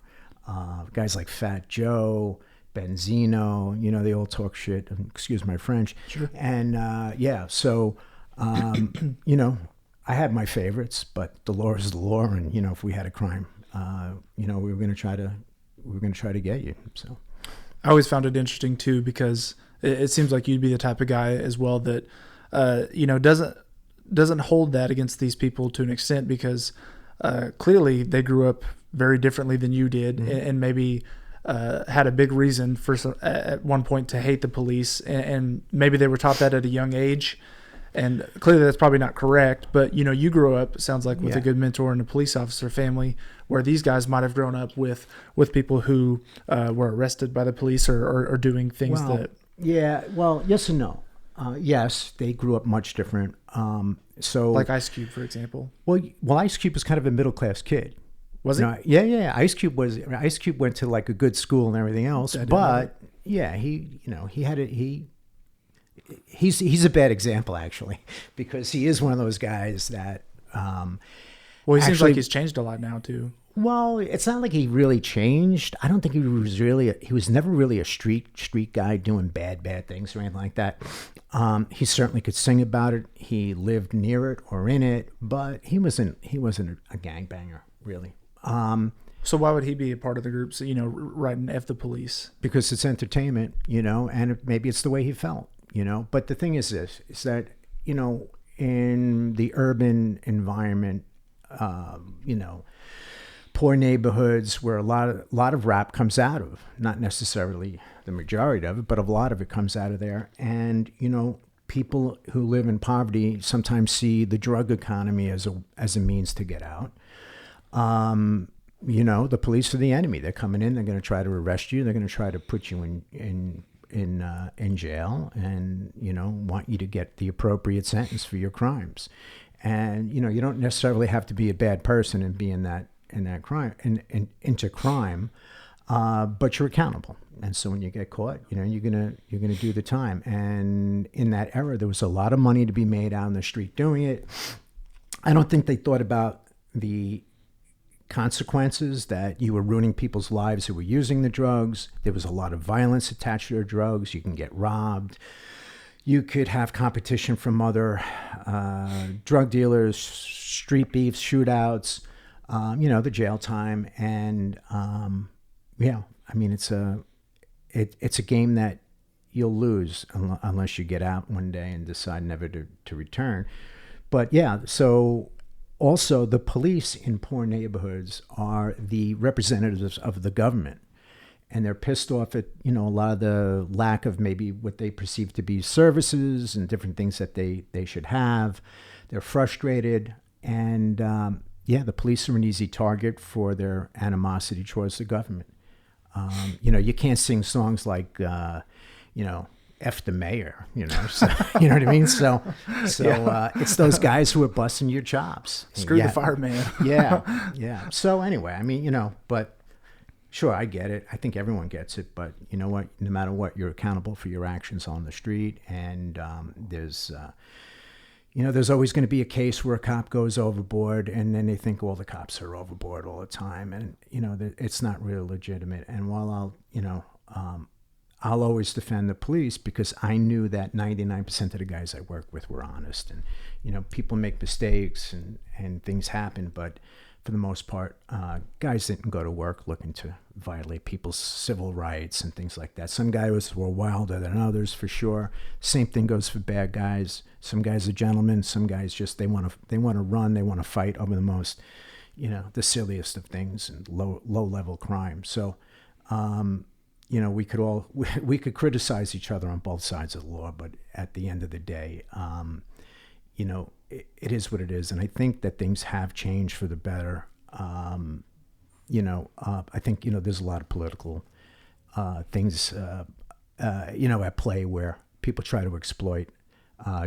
Guys like Fat Joe, Benzino, you know, they all talk shit. Excuse my French. Sure. And so, you know, I had my favorites, but the law is the law, and if we had a crime, we were going to try to get you. So I always found it interesting too, because it seems like you'd be the type of guy as well that doesn't hold that against these people to an extent, because clearly they grew up very differently than you did, and maybe had a big reason at one point to hate the police, and maybe they were taught that at a young age. And clearly that's probably not correct, but you grew up, it sounds like, with a good mentor and a police officer family, where these guys might have grown up with people who were arrested by the police or doing things that. Yeah, well, yes and no. Yes, they grew up much different. So like Ice Cube, for example. Well, Ice Cube was kind of a middle class kid. Was he? Yeah. Ice Cube went to like a good school and everything else, but yeah, he's a bad example, actually, because he is one of those guys that. Well, he seems like he's changed a lot now too. Well, it's not like he really changed. I don't think he was never really a street guy doing bad things or anything like that. He certainly could sing about it. He lived near it or in it, but he wasn't a gangbanger, really. So why would he be a part of the groups, writing F the police? Because it's entertainment, and maybe it's the way he felt. But the thing is this, is that, in the urban environment, poor neighborhoods where a lot of rap comes out of, not necessarily the majority of it, but a lot of it comes out of there. And, people who live in poverty sometimes see the drug economy as a means to get out. The police are the enemy. They're coming in, they're going to try to arrest you. They're going to try to put you in jail, and want you to get the appropriate sentence for your crimes. And you don't necessarily have to be a bad person and be in that crime into crime, but you're accountable. And so when you get caught, you're gonna do the time. And in that era, there was a lot of money to be made out on the street doing it. I don't think they thought about the consequences, that you were ruining people's lives who were using the drugs. There was a lot of violence attached to their drugs. You can get robbed. You could have competition from other drug dealers, street beefs, shootouts, the jail time. And it's a game that you'll lose unless you get out one day and decide never to return. But yeah, so also the police in poor neighborhoods are the representatives of the government. And they're pissed off at, a lot of the lack of maybe what they perceive to be services and different things that they should have. They're frustrated. And, the police are an easy target for their animosity towards the government. You can't sing songs like, F the mayor, so, you know what I mean? So it's those guys who are busting your chops. Screw the fireman. Yeah. So anyway, but sure, I get it. I think everyone gets it. But you know what? No matter what, you're accountable for your actions on the street. And there's always going to be a case where a cop goes overboard, and then they think all the cops are overboard all the time. And, it's not really legitimate. And while I'll always defend the police, because I knew that 99% of the guys I work with were honest. And, people make mistakes and things happen, but for the most part, guys didn't go to work looking to violate people's civil rights and things like that. Some guys were wilder than others, for sure. Same thing goes for bad guys. Some guys are gentlemen. Some guys just, they want to run. They want to fight over the most, the silliest of things and low level crime. So, we could criticize each other on both sides of the law, but at the end of the day, it is what it is. And I think that things have changed for the better. I think, there's a lot of political things, at play where people try to exploit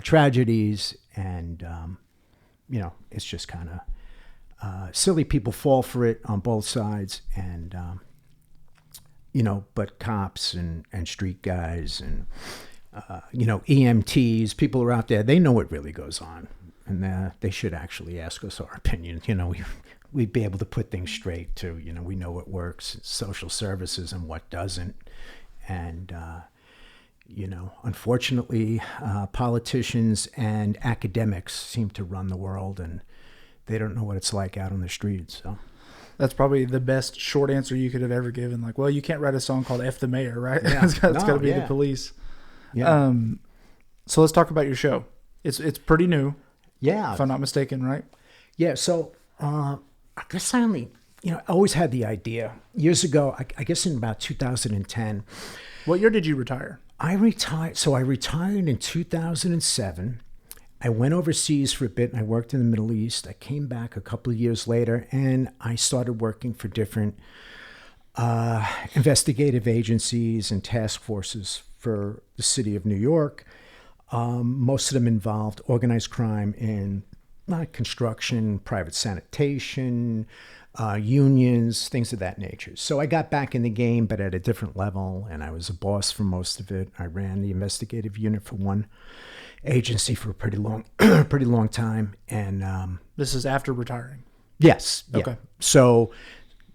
tragedies, and, it's just kind of silly. People fall for it on both sides, and, but cops and street guys and, EMTs, people are out there, they know what really goes on, and they should actually ask us our opinion. We'd be able to put things straight too. We know what works, social services, and what doesn't. And, Unfortunately, politicians and academics seem to run the world, and they don't know what it's like out on the streets. So That's probably the best short answer you could have ever given. Like, well, you can't write a song called F the Mayor, right? Yeah. It's got to be the police. Yeah. So let's talk about your show. It's pretty new. Yeah. If I'm not mistaken, right? Yeah. So I guess I only, I always had the idea. Years ago, I guess in about 2010. What year did you retire? I retired. So I retired in 2007. I went overseas for a bit and I worked in the Middle East. I came back a couple of years later and I started working for different investigative agencies and task forces for the city of New York. Most of them involved organized crime in construction, private sanitation, unions, things of that nature. So I got back in the game, but at a different level, and I was a boss for most of it. I ran the investigative unit for one agency for a pretty long time. And this is after retiring. yes, yeah. Okay. So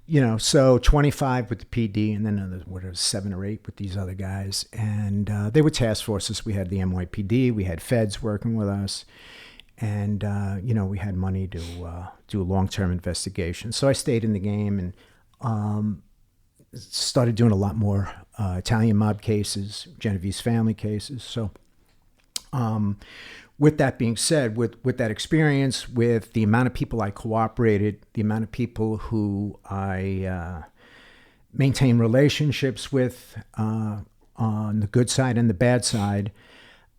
25 with the PD, and then another 7 or 8 with these other guys, and they were task forces. We had the NYPD, we had feds working with us. And, we had money to do a long-term investigation. So I stayed in the game and started doing a lot more Italian mob cases, Genovese family cases. So with that being said, with that experience, with the amount of people I cooperated, the amount of people who I maintained relationships with on the good side and the bad side,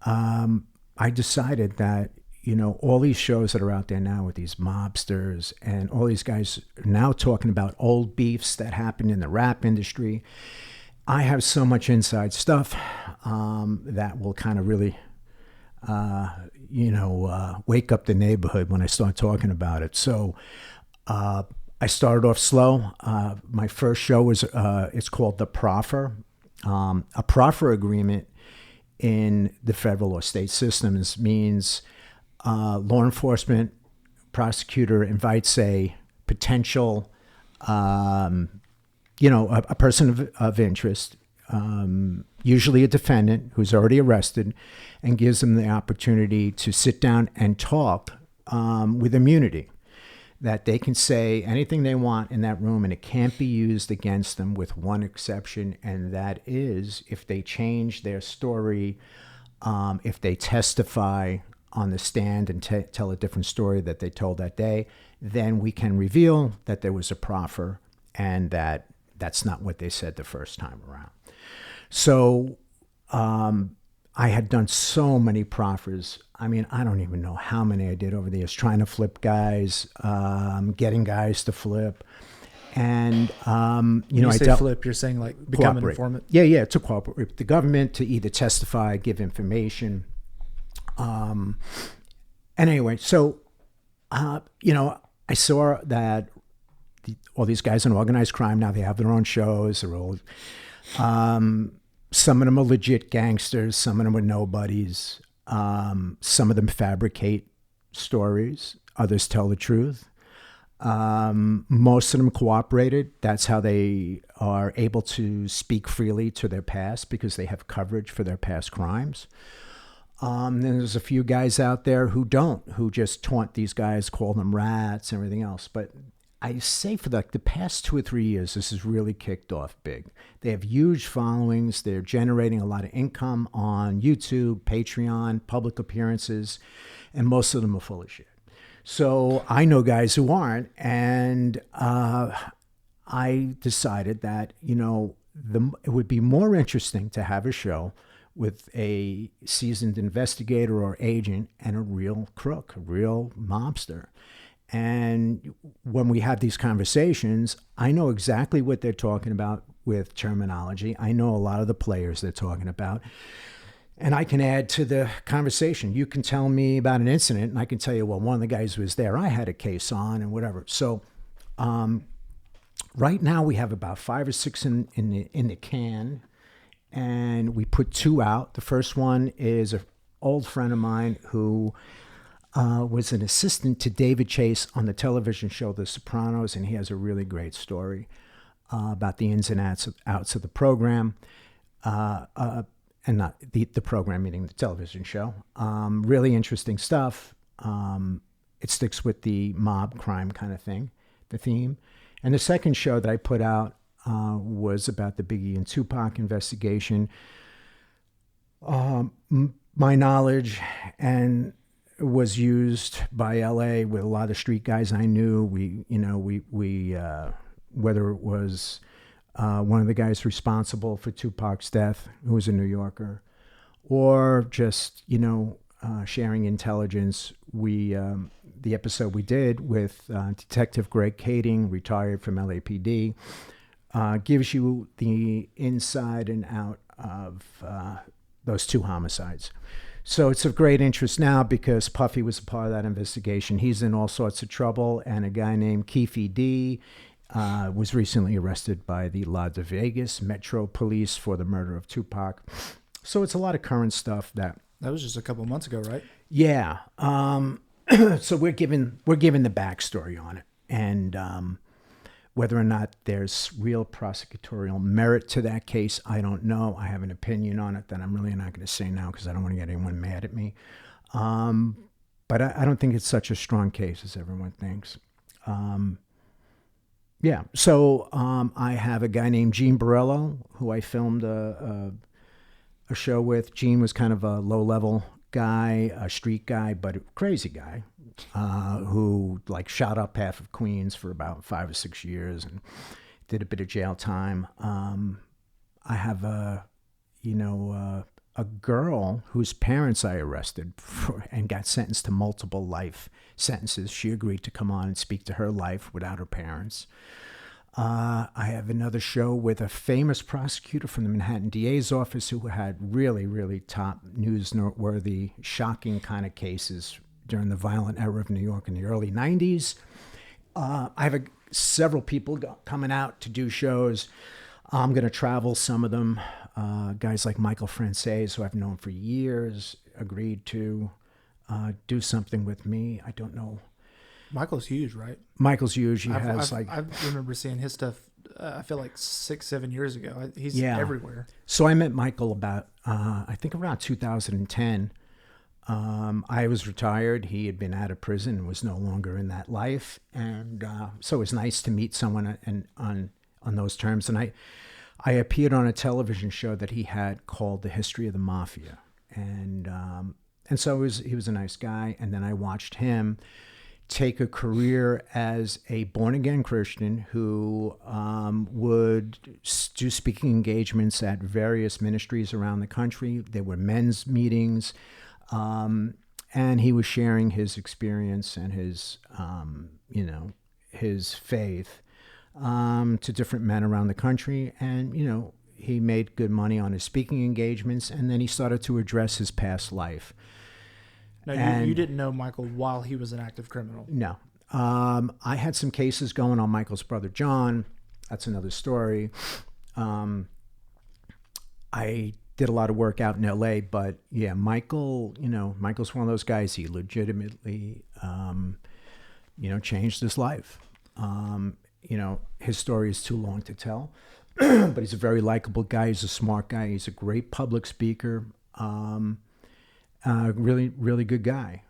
I decided that all these shows that are out there now with these mobsters and all these guys are now talking about old beefs that happened in the rap industry. I have so much inside stuff that will kind of really, wake up the neighborhood when I start talking about it. So I started off slow. My first show was, it's called the Proffer. A Proffer agreement in the federal or state systems means law enforcement prosecutor invites a potential, a person of interest, usually a defendant who's already arrested, and gives them the opportunity to sit down and talk with immunity, that they can say anything they want in that room and it can't be used against them with one exception, and that is if they change their story, if they testify on the stand and tell a different story that they told that day, then we can reveal that there was a proffer and that that's not what they said the first time around. So I had done so many proffers. I mean, I don't even know how many I did over the years, trying to flip guys, getting guys to flip. And, When you say flip, you're saying like become an informant? Yeah, to cooperate with the government, to either testify, give information. And anyway, so, I saw that all these guys in organized crime, now they have their own shows. They're all, some of them are legit gangsters. Some of them are nobodies. Some of them fabricate stories. Others tell the truth. Most of them cooperated. That's how they are able to speak freely to their past, because they have coverage for their past crimes. Then there's a few guys out there who don't, who just taunt these guys, call them rats and everything else. But I say for the past 2 or 3 years, this has really kicked off big. They have huge followings. They're generating a lot of income on YouTube, Patreon, public appearances, and most of them are full of shit. So I know guys who aren't, and I decided that, it would be more interesting to have a show with a seasoned investigator or agent and a real crook, a real mobster. And when we have these conversations, I know exactly what they're talking about with terminology. I know a lot of the players they're talking about. And I can add to the conversation. You can tell me about an incident, and I can tell you, well, one of the guys who was there, I had a case on, and whatever. So right now we have about 5 or 6 in the can, and we put 2 out. The first one is an old friend of mine who was an assistant to David Chase on the television show The Sopranos, and he has a really great story about the ins and outs of the program. and not the program, meaning the television show. Really interesting stuff. It sticks with the mob crime kind of thing, the theme. And the second show that I put out was about the Biggie and Tupac investigation. My knowledge and was used by LA with a lot of street guys I knew. We whether it was one of the guys responsible for Tupac's death, who was a New Yorker, or just, sharing intelligence. The episode we did with Detective Greg Kading, retired from LAPD, gives you the inside and out of those two homicides. So it's of great interest now because Puffy was a part of that investigation. He's in all sorts of trouble, and a guy named Keefe D was recently arrested by the Las Vegas Metro Police for the murder of Tupac. So it's a lot of current stuff that was just a couple months ago, right? Yeah. So we're giving the backstory on it, and whether or not there's real prosecutorial merit to that case, I don't know. I have an opinion on it that I'm really not going to say now because I don't want to get anyone mad at me. But I don't think it's such a strong case as everyone thinks. Yeah. So I have a guy named Gene Borello who I filmed a show with. Gene was kind of a low-level guy, a street guy, but a crazy guy who shot up half of Queens for about 5 or 6 years and did a bit of jail time. I have a girl whose parents I arrested and got sentenced to multiple life sentences. She agreed to come on and speak to her life without her parents. I have another show with a famous prosecutor from the Manhattan DA's office who had really, really top news-noteworthy, shocking kind of cases during the violent era of New York in the early 90s. I have several people coming out to do shows. I'm going to travel some of them. Guys like Michael Frances, who I've known for years, agreed to do something with me. I don't know. Michael's huge, right? Michael's huge. I remember seeing his stuff, I feel like 6-7 years ago. He's everywhere. So I met Michael about, I think around 2010. I was retired. He had been out of prison and was no longer in that life. And so it was nice to meet someone on those terms. And I appeared on a television show that he had called The History of the Mafia. And so he was a nice guy. And then I watched him take a career as a born-again Christian who would do speaking engagements at various ministries around the country. There were men's meetings, and he was sharing his experience and his faith to different men around the country. And, he made good money on his speaking engagements, and then he started to address his past life. Now, you didn't know Michael while he was an active criminal? No. I had some cases going on Michael's brother, John. That's another story. I did a lot of work out in L.A., but, yeah, Michael's one of those guys. He legitimately, changed his life. His story is too long to tell, but he's a very likable guy. He's a smart guy. He's a great public speaker. Really, really good guy.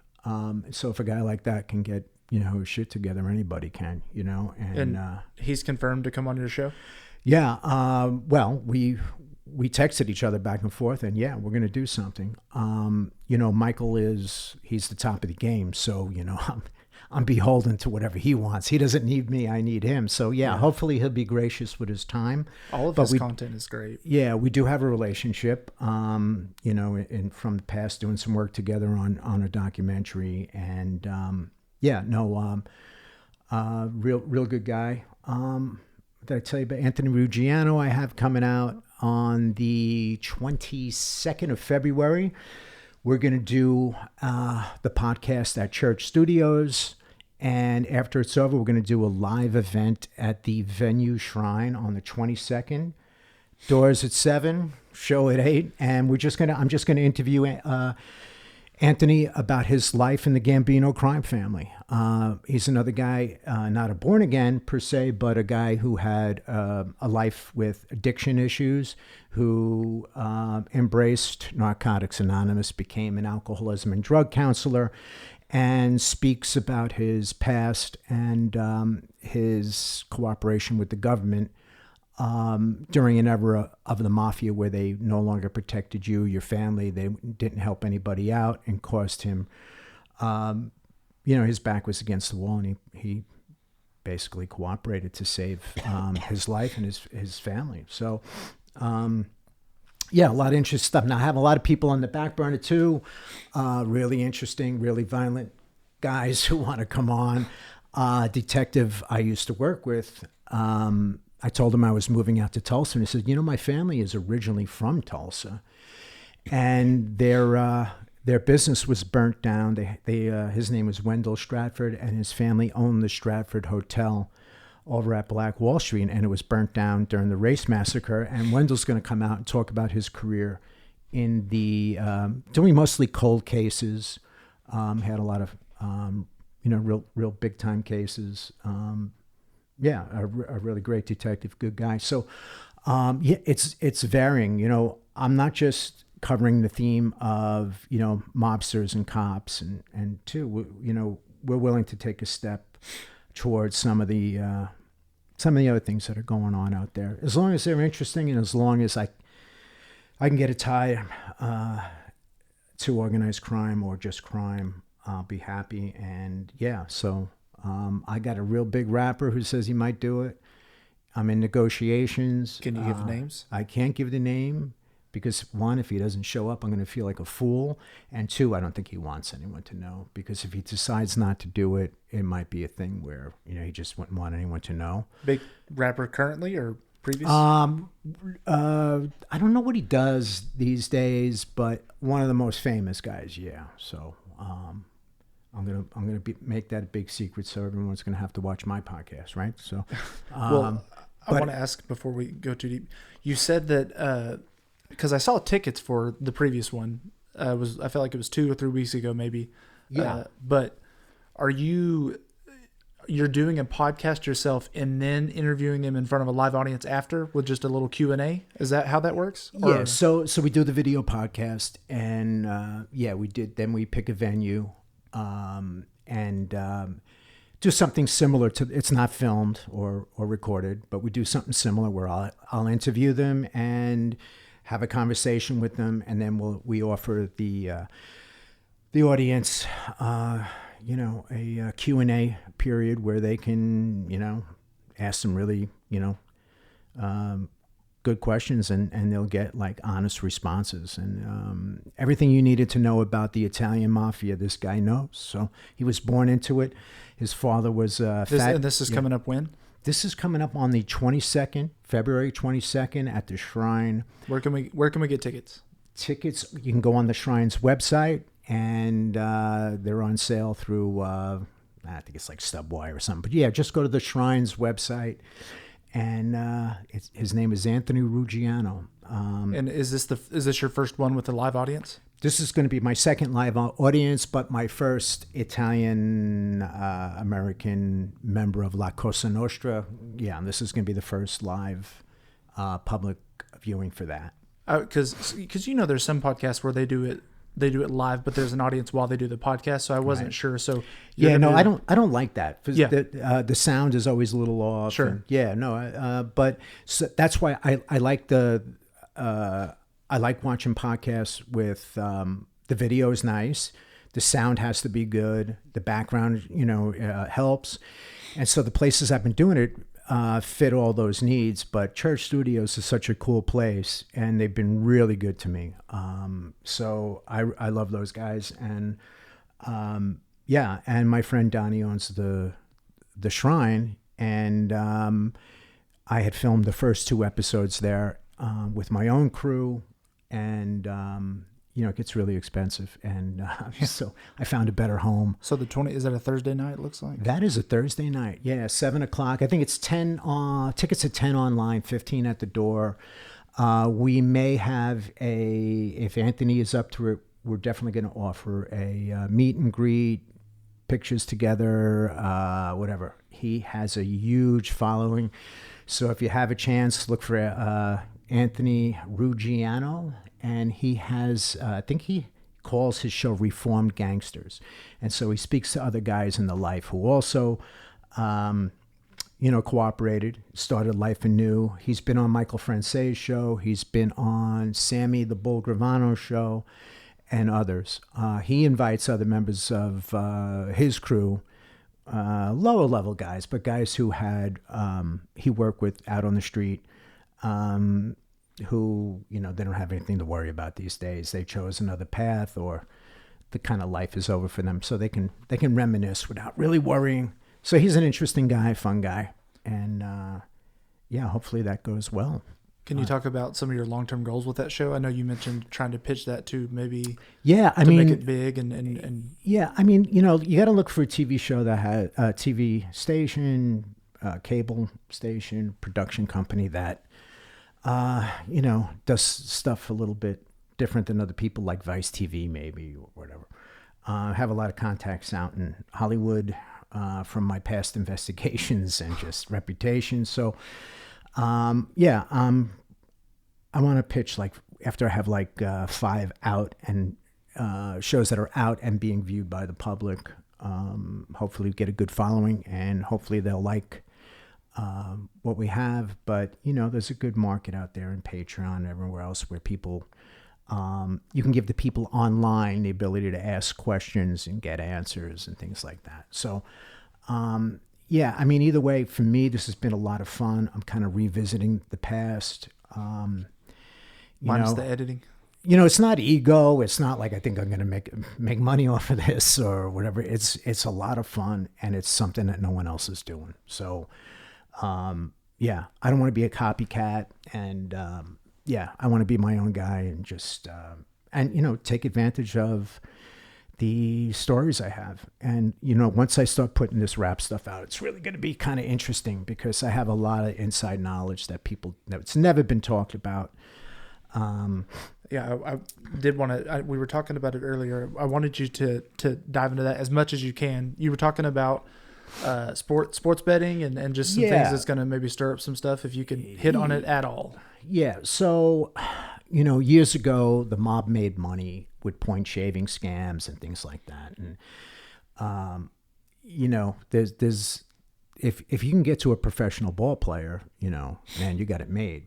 So if a guy like that can get, his shit together, anybody can, And he's confirmed to come on your show? Yeah. Well, we texted each other back and forth, and yeah, we're going to do something. Michael he's the top of the game. So, I'm beholden to whatever he wants. He doesn't need me. I need him. So yeah, hopefully he'll be gracious with his time. All of his content is great. Yeah, we do have a relationship, from the past, doing some work together on a documentary. And real good guy. Did I tell you about Anthony Ruggiano? I have coming out on the 22nd of February. We're going to do the podcast at Church Studios. And after it's over, we're going to do a live event at the Venue Shrine on the 22nd. Doors at 7, show at 8. And I'm just going to interview Anthony about his life in the Gambino crime family. He's another guy, not a born again per se, but a guy who had a life with addiction issues, who embraced Narcotics Anonymous, became an alcoholism and drug counselor, and speaks about his past and his cooperation with the government during an era of the mafia where they no longer protected you, your family. They didn't help anybody out and caused him, his back was against the wall, and he basically cooperated to save his life and his family. So, a lot of interesting stuff. Now, I have a lot of people on the back burner too, really interesting, really violent guys who want to come on. Detective I used to work with, I told him I was moving out to Tulsa, and he said, my family is originally from Tulsa, and their business was burnt down. His name was Wendell Stratford, and his family owned the Stratford Hotel over at Black Wall Street, and it was burnt down during the race massacre. And Wendell's going to come out and talk about his career in doing mostly cold cases. Had a lot of real big time cases. A really great detective, good guy. So, it's varying. I'm not just covering the theme of mobsters and cops, and two, we're willing to take a step towards some of the other things that are going on out there, as long as they're interesting and as long as I can get a tie to organized crime or just crime, I'll be happy. And so. I got a real big rapper who says he might do it. I'm in negotiations. Can you give names? I can't give the name because, one, if he doesn't show up, I'm going to feel like a fool. And two, I don't think he wants anyone to know, because if he decides not to do it, it might be a thing where, he just wouldn't want anyone to know. Big rapper currently or previous? I don't know what he does these days, but one of the most famous guys, yeah. So, I'm gonna make that a big secret, so everyone's gonna have to watch my podcast, right? So, I want to ask before we go too deep. You said that because I saw tickets for the previous one. I felt like it was 2 or 3 weeks ago, maybe. Yeah. But you're doing a podcast yourself and then interviewing them in front of a live audience after with just a little Q&A? Is that how that works? Yeah. So we do the video podcast, and we did. Then we pick a venue. Do something similar to, it's not filmed or recorded, but we do something similar where I'll interview them and have a conversation with them, and then we offer the audience a Q&A period where they can ask some really good questions, and they'll get like honest responses, and everything you needed to know about the Italian mafia, this guy knows. So he was born into it. His father was fat. And this is coming up when? This is coming up on the 22nd, February 22nd at the Shrine. Where can we get tickets? Tickets, you can go on the Shrine's website, and they're on sale through I think it's like Stubwire or something. But yeah, just go to the Shrine's website. And his name is Anthony Ruggiano. And is this your first one with a live audience? This is going to be my second live audience, but my first Italian American member of La Cosa Nostra. Yeah, and this is going to be the first live public viewing for that. Because there's some podcasts where they do it live, but there's an audience while they do the podcast. So I wasn't sure. So I don't like that. Yeah. The sound is always a little off. Sure. But so that's why I like I like watching podcasts with the video is nice. The sound has to be good. The background, helps. And so the places I've been doing it fit all those needs, but Church Studios is such a cool place, and they've been really good to me. So I love those guys, and and my friend Donnie owns the Shrine, and I had filmed the first 2 episodes there with my own crew, and it gets really expensive, and so I found a better home. So the 20, is that a Thursday night? It looks like that is a Thursday night. Yeah, 7:00. I think it's 10. Tickets at 10 online, 15 at the door. We may have if Anthony is up to it, we're definitely going to offer a meet and greet, pictures together, whatever. He has a huge following. So if you have a chance, look for Anthony Ruggiano. And he has, I think he calls his show Reformed Gangsters. And so he speaks to other guys in the life who also, cooperated, started life anew. He's been on Michael France's show. He's been on Sammy the Bull Gravano's show and others. He invites other members of his crew, lower level guys, but guys who had, he worked with out on the street, who, they don't have anything to worry about these days. They chose another path, or the kind of life is over for them, so they can reminisce without really worrying. So he's an interesting guy, fun guy, and hopefully that goes well. Can you talk about some of your long-term goals with that show? I know you mentioned trying to pitch that to maybe make it big and you got to look for a TV show that has a TV station, cable station, production company that does stuff a little bit different than other people, like Vice TV maybe, or whatever. I have a lot of contacts out in Hollywood from my past investigations and just reputation. So, I want to pitch, like, after I have 5 out and shows that are out and being viewed by the public, hopefully get a good following, and hopefully they'll like what we have. But there's a good market out there in Patreon and everywhere else where people, you can give the people online the ability to ask questions and get answers and things like that. So either way, for me, this has been a lot of fun. I'm kind of revisiting the past. Minus the editing. It's not ego. It's not like I think I'm going to make money off of this or whatever. It's a lot of fun, and it's something that no one else is doing. So, I don't want to be a copycat, and I want to be my own guy and just take advantage of the stories I have. And once I start putting this rap stuff out, it's really going to be kind of interesting, because I have a lot of inside knowledge that it's never been talked about. I did want to, we were talking about it earlier. I wanted you to dive into that as much as you can. You were talking about sports betting and just some things that's going to maybe stir up some stuff, if you can hit on it at all. Yeah. So, years ago, the mob made money with point shaving scams and things like that. And, there's if you can get to a professional ball player, man, you got it made.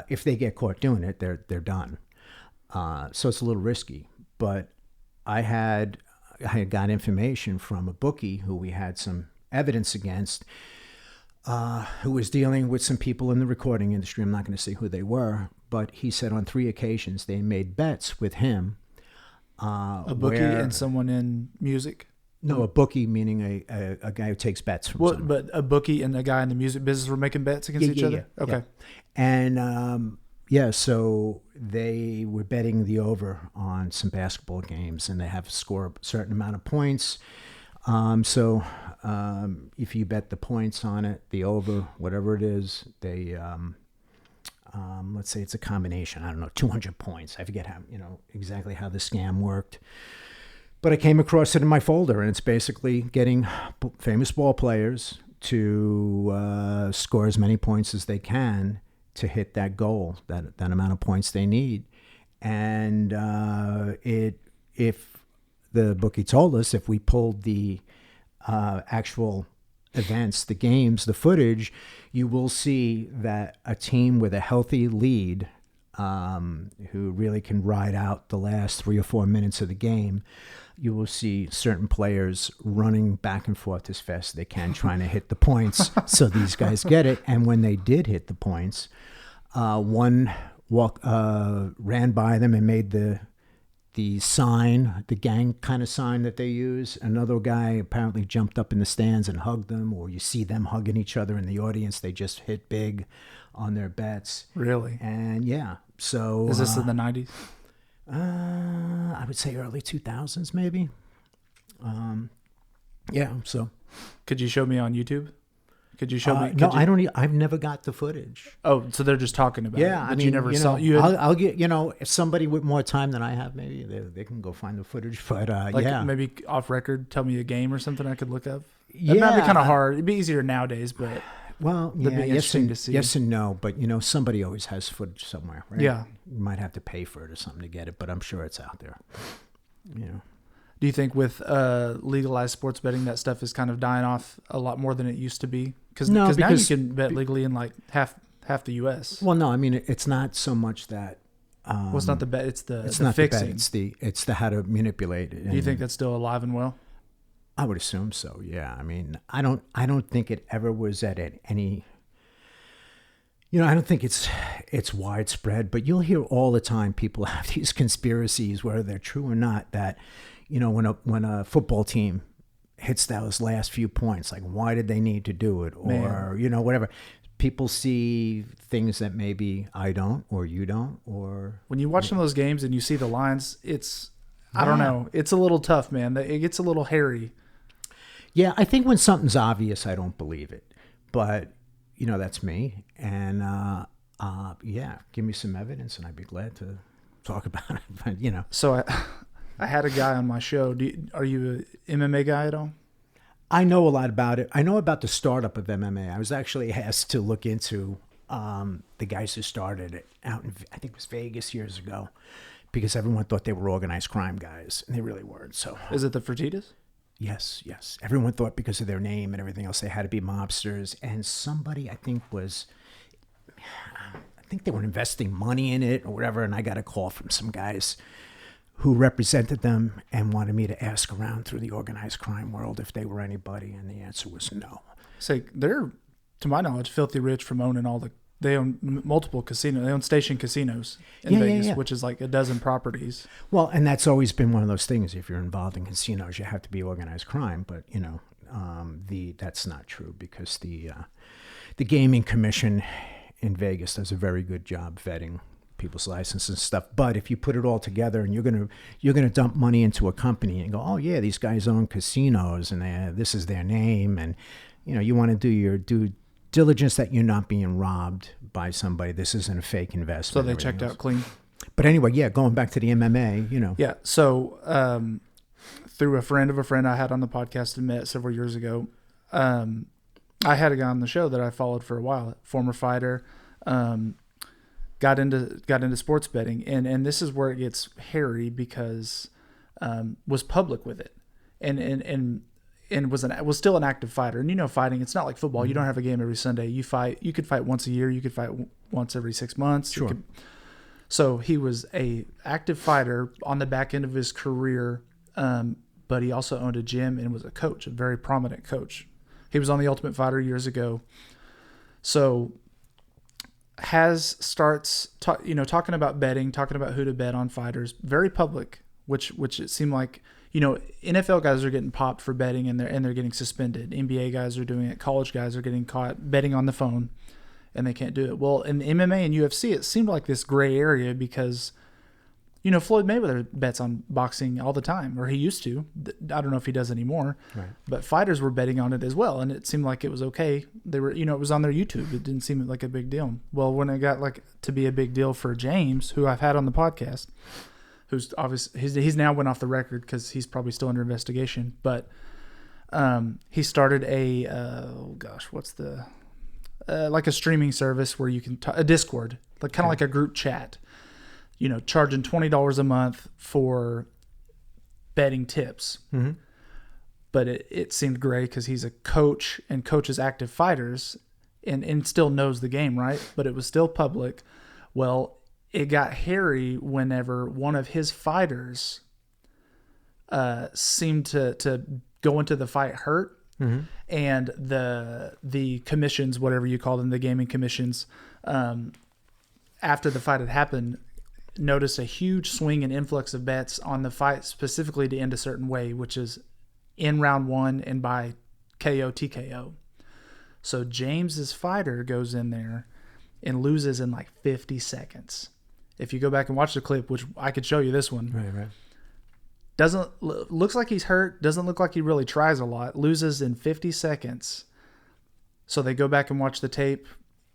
If they get caught doing it, they're done. So it's a little risky. But I had got information from a bookie who we had some evidence against, who was dealing with some people in the recording industry. I'm not going to say who they were, but he said on 3 occasions they made bets with him. A bookie and someone in music? No, a bookie meaning a guy who takes bets from someone. But a bookie and a guy in the music business were making bets against each other? Yeah. Okay. Yeah. And, so they were betting the over on some basketball games, and they have to score a certain amount of points. If you bet the points on it, the over, whatever it is, they, let's say it's a combination, 200 points. I forget how, exactly how the scam worked. But I came across it in my folder, and it's basically getting famous ball players to score as many points as they can to hit that goal, that amount of points they need. And if the bookie told us, if we pulled the actual events, the games, the footage, you will see that a team with a healthy lead, who really can ride out the last 3 or 4 minutes of the game, you will see certain players running back and forth as fast as they can, trying to hit the points. So these guys get it. And when they did hit the points, one ran by them and made the sign, the gang kind of sign that they use. Another guy apparently jumped up in the stands and hugged them, or you see them hugging each other in the audience. They just hit big on their bets. Really? And so... Is this in the 90s? I would say early 2000s, maybe. So. Could you show me on YouTube? Could you show me? No, I don't. I've never got the footage. Oh, so they're just talking about it. Yeah, But you never saw. I'll get. If somebody with more time than I have, maybe they can go find the footage. But maybe off record, tell me a game or something I could look up. Yeah, It might be kind of hard. It'd be easier nowadays, but well, it'd be interesting to see. Yes and no, but somebody always has footage somewhere, right? Yeah, you might have to pay for it or something to get it, but I'm sure it's out there. Do you think with legalized sports betting that stuff is kind of dying off a lot more than it used to be? Because now you can bet legally in like half the U.S. Well, no, I mean it's not so much that. Well, it's not the bet; it's not fixing. The bet, it's the how to manipulate it. Do you think that's still alive and well? I would assume so. Yeah, I mean, I don't think it ever was at any. I don't think it's widespread, but you'll hear all the time people have these conspiracies, whether they're true or not, that when a football team hits those last few points, like why did they need to do it, or whatever. People see things that maybe I don't or you don't, or when you watch some of those games and you see the lines, I don't know, it's a little tough, man. It gets a little hairy. Yeah, I think when something's obvious, I don't believe it, but that's me, and give me some evidence, and I'd be glad to talk about it. But So I had a guy on my show. Are you an MMA guy at all? I know a lot about it. I know about the startup of MMA. I was actually asked to look into the guys who started it out in, I think it was Vegas years ago, because everyone thought they were organized crime guys, and they really weren't. So is it the Fertittas? Yes. Everyone thought because of their name and everything else, they had to be mobsters. And somebody, I think they were investing money in it or whatever. And I got a call from some guys who represented them and wanted me to ask around through the organized crime world if they were anybody. And the answer was no. So they're, to my knowledge, filthy rich from owning they own multiple casinos. They own station casinos in Vegas, which is like a dozen properties. Well, and that's always been one of those things. If you're involved in casinos, you have to be organized crime. But that's not true, because the gaming commission in Vegas does a very good job vetting people's licenses and stuff. But if you put it all together and you're gonna dump money into a company and go, oh yeah, these guys own casinos and this is their name, and you want to do your due diligence that you're not being robbed by somebody. This isn't a fake investment. So they checked out clean. But anyway, going back to the MMA, Yeah. So through a friend of a friend I had on the podcast and met several years ago, I had a guy on the show that I followed for a while, former fighter, got into sports betting, and this is where it gets hairy, because was public with it, and was still an active fighter. And fighting, it's not like football. Mm-hmm. You don't have a game every Sunday. You could fight once a year. You could fight once every 6 months. Sure. So he was a active fighter on the back end of his career, but he also owned a gym and was a coach, a very prominent coach. He was on The Ultimate Fighter years ago. So starts talking about betting, talking about who to bet on fighters, very public, which it seemed like, NFL guys are getting popped for betting and they're getting suspended. NBA guys are doing it. College guys are getting caught betting on the phone and they can't do it. Well, in MMA and UFC, it seemed like this gray area, because, Floyd Mayweather bets on boxing all the time, or he used to. I don't know if he does anymore, right. But fighters were betting on it as well. And it seemed like it was okay. They were, it was on their YouTube. It didn't seem like a big deal. Well, when it got to be a big deal for James, who I've had on the podcast, who's obviously he's now went off the record because he's probably still under investigation, but he started like a streaming service where you can a Discord, like kind of like a group chat, charging $20 a month for betting tips. Mm-hmm. But it seemed gray because he's a coach and coaches active fighters and still knows the game, right? But it was still public. Well, it got hairy whenever one of his fighters seemed to go into the fight hurt. Mm-hmm. And the commissions, whatever you call them, the gaming commissions, after the fight had happened, noticed a huge swing and influx of bets on the fight, specifically to end a certain way, which is in round one and by KO, TKO. So James's fighter goes in there and loses in like 50 seconds. If you go back and watch the clip, which I could show you this one. Right. Looks like he's hurt. Doesn't look like he really tries a lot. Loses in 50 seconds. So they go back and watch the tape,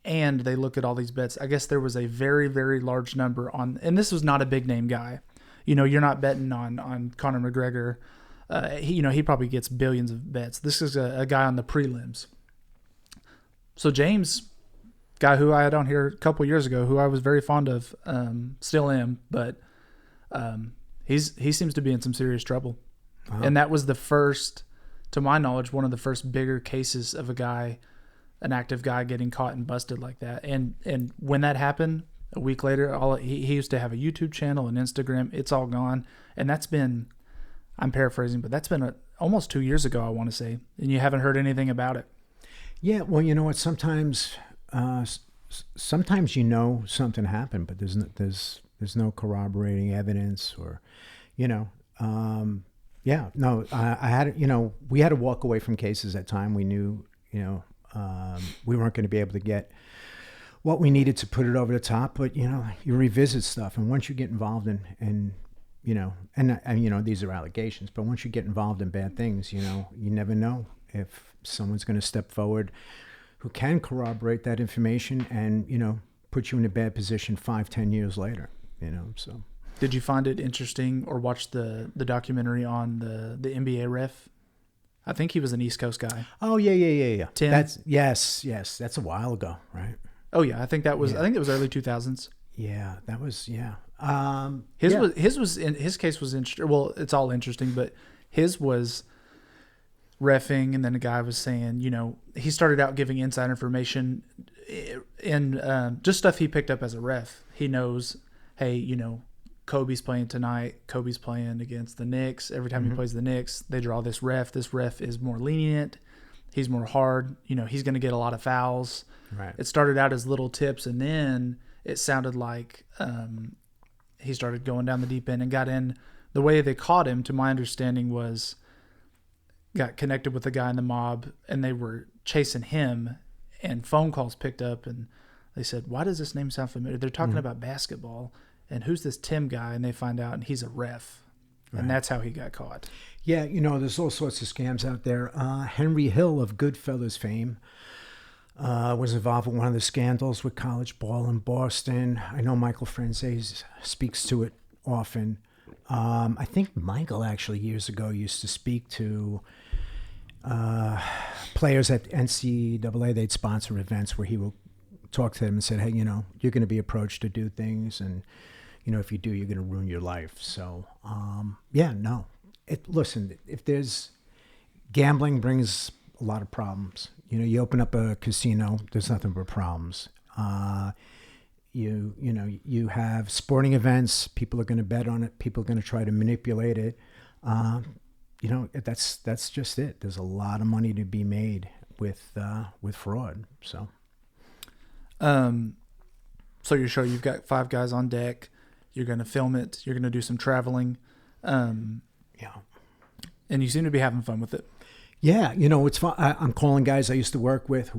and they look at all these bets. I guess there was a very, very large number on, and this was not a big name guy. You know, you're not betting on Conor McGregor. He probably gets billions of bets. This is a guy on the prelims. So James, guy who I had on here a couple years ago, who I was very fond of, still am, but he seems to be in some serious trouble. Uh-huh. And that was the first, to my knowledge, one of the first bigger cases of an active guy getting caught and busted like that. And when that happened, a week later, he used to have a YouTube channel and Instagram. It's all gone. And that's been, I'm paraphrasing, but that's been almost 2 years ago, I want to say. And you haven't heard anything about it. Yeah, well, you know what? Sometimes you know something happened, but there's no corroborating evidence, or, yeah, no. I had, we had to walk away from cases at time. We knew, we weren't going to be able to get what we needed to put it over the top. But you revisit stuff, and once you get involved in these are allegations, but once you get involved in bad things, you never know if someone's going to step forward who can corroborate that information and, put you in a bad position 5-10 years later, so. Did you find it interesting or watch the documentary on the NBA ref? I think he was an East Coast guy. Oh, yeah. Tim? Yes. That's a while ago, right? Oh, yeah. I think it was early 2000s. Yeah, that was, yeah. His case was interesting. Well, it's all interesting, but his was reffing, and then a guy was saying, he started out giving inside information in just stuff he picked up as a ref. He knows, hey, Kobe's playing tonight. Kobe's playing against the Knicks. Every time he plays the Knicks, they draw this ref. This ref is more lenient. He's more hard. He's going to get a lot of fouls. Right. It started out as little tips, and then it sounded like he started going down the deep end and got in. The way they caught him, to my understanding, was got connected with a guy in the mob, and they were chasing him, and phone calls picked up, and they said, why does this name sound familiar? They're talking about basketball, and who's this Tim guy? And they find out, and he's a ref. Right. And that's how he got caught. Yeah, there's all sorts of scams out there. Henry Hill of Goodfellas fame was involved with one of the scandals with college ball in Boston. I know Michael Franzese speaks to it often. I think Michael actually years ago used to speak to players at NCAA. They'd sponsor events where he would talk to them and said, hey, you're going to be approached to do things, and if you do, you're going to ruin your life. So listen, if there's gambling brings a lot of problems. You open up a casino, there's nothing but problems. You have sporting events, people are going to bet on it, people are going to try to manipulate it. That's just it. There's a lot of money to be made with fraud. So your show, you've got 5 guys on deck. You're going to film it. You're going to do some traveling. Yeah. And you seem to be having fun with it. Yeah, it's fun. I'm calling guys I used to work with.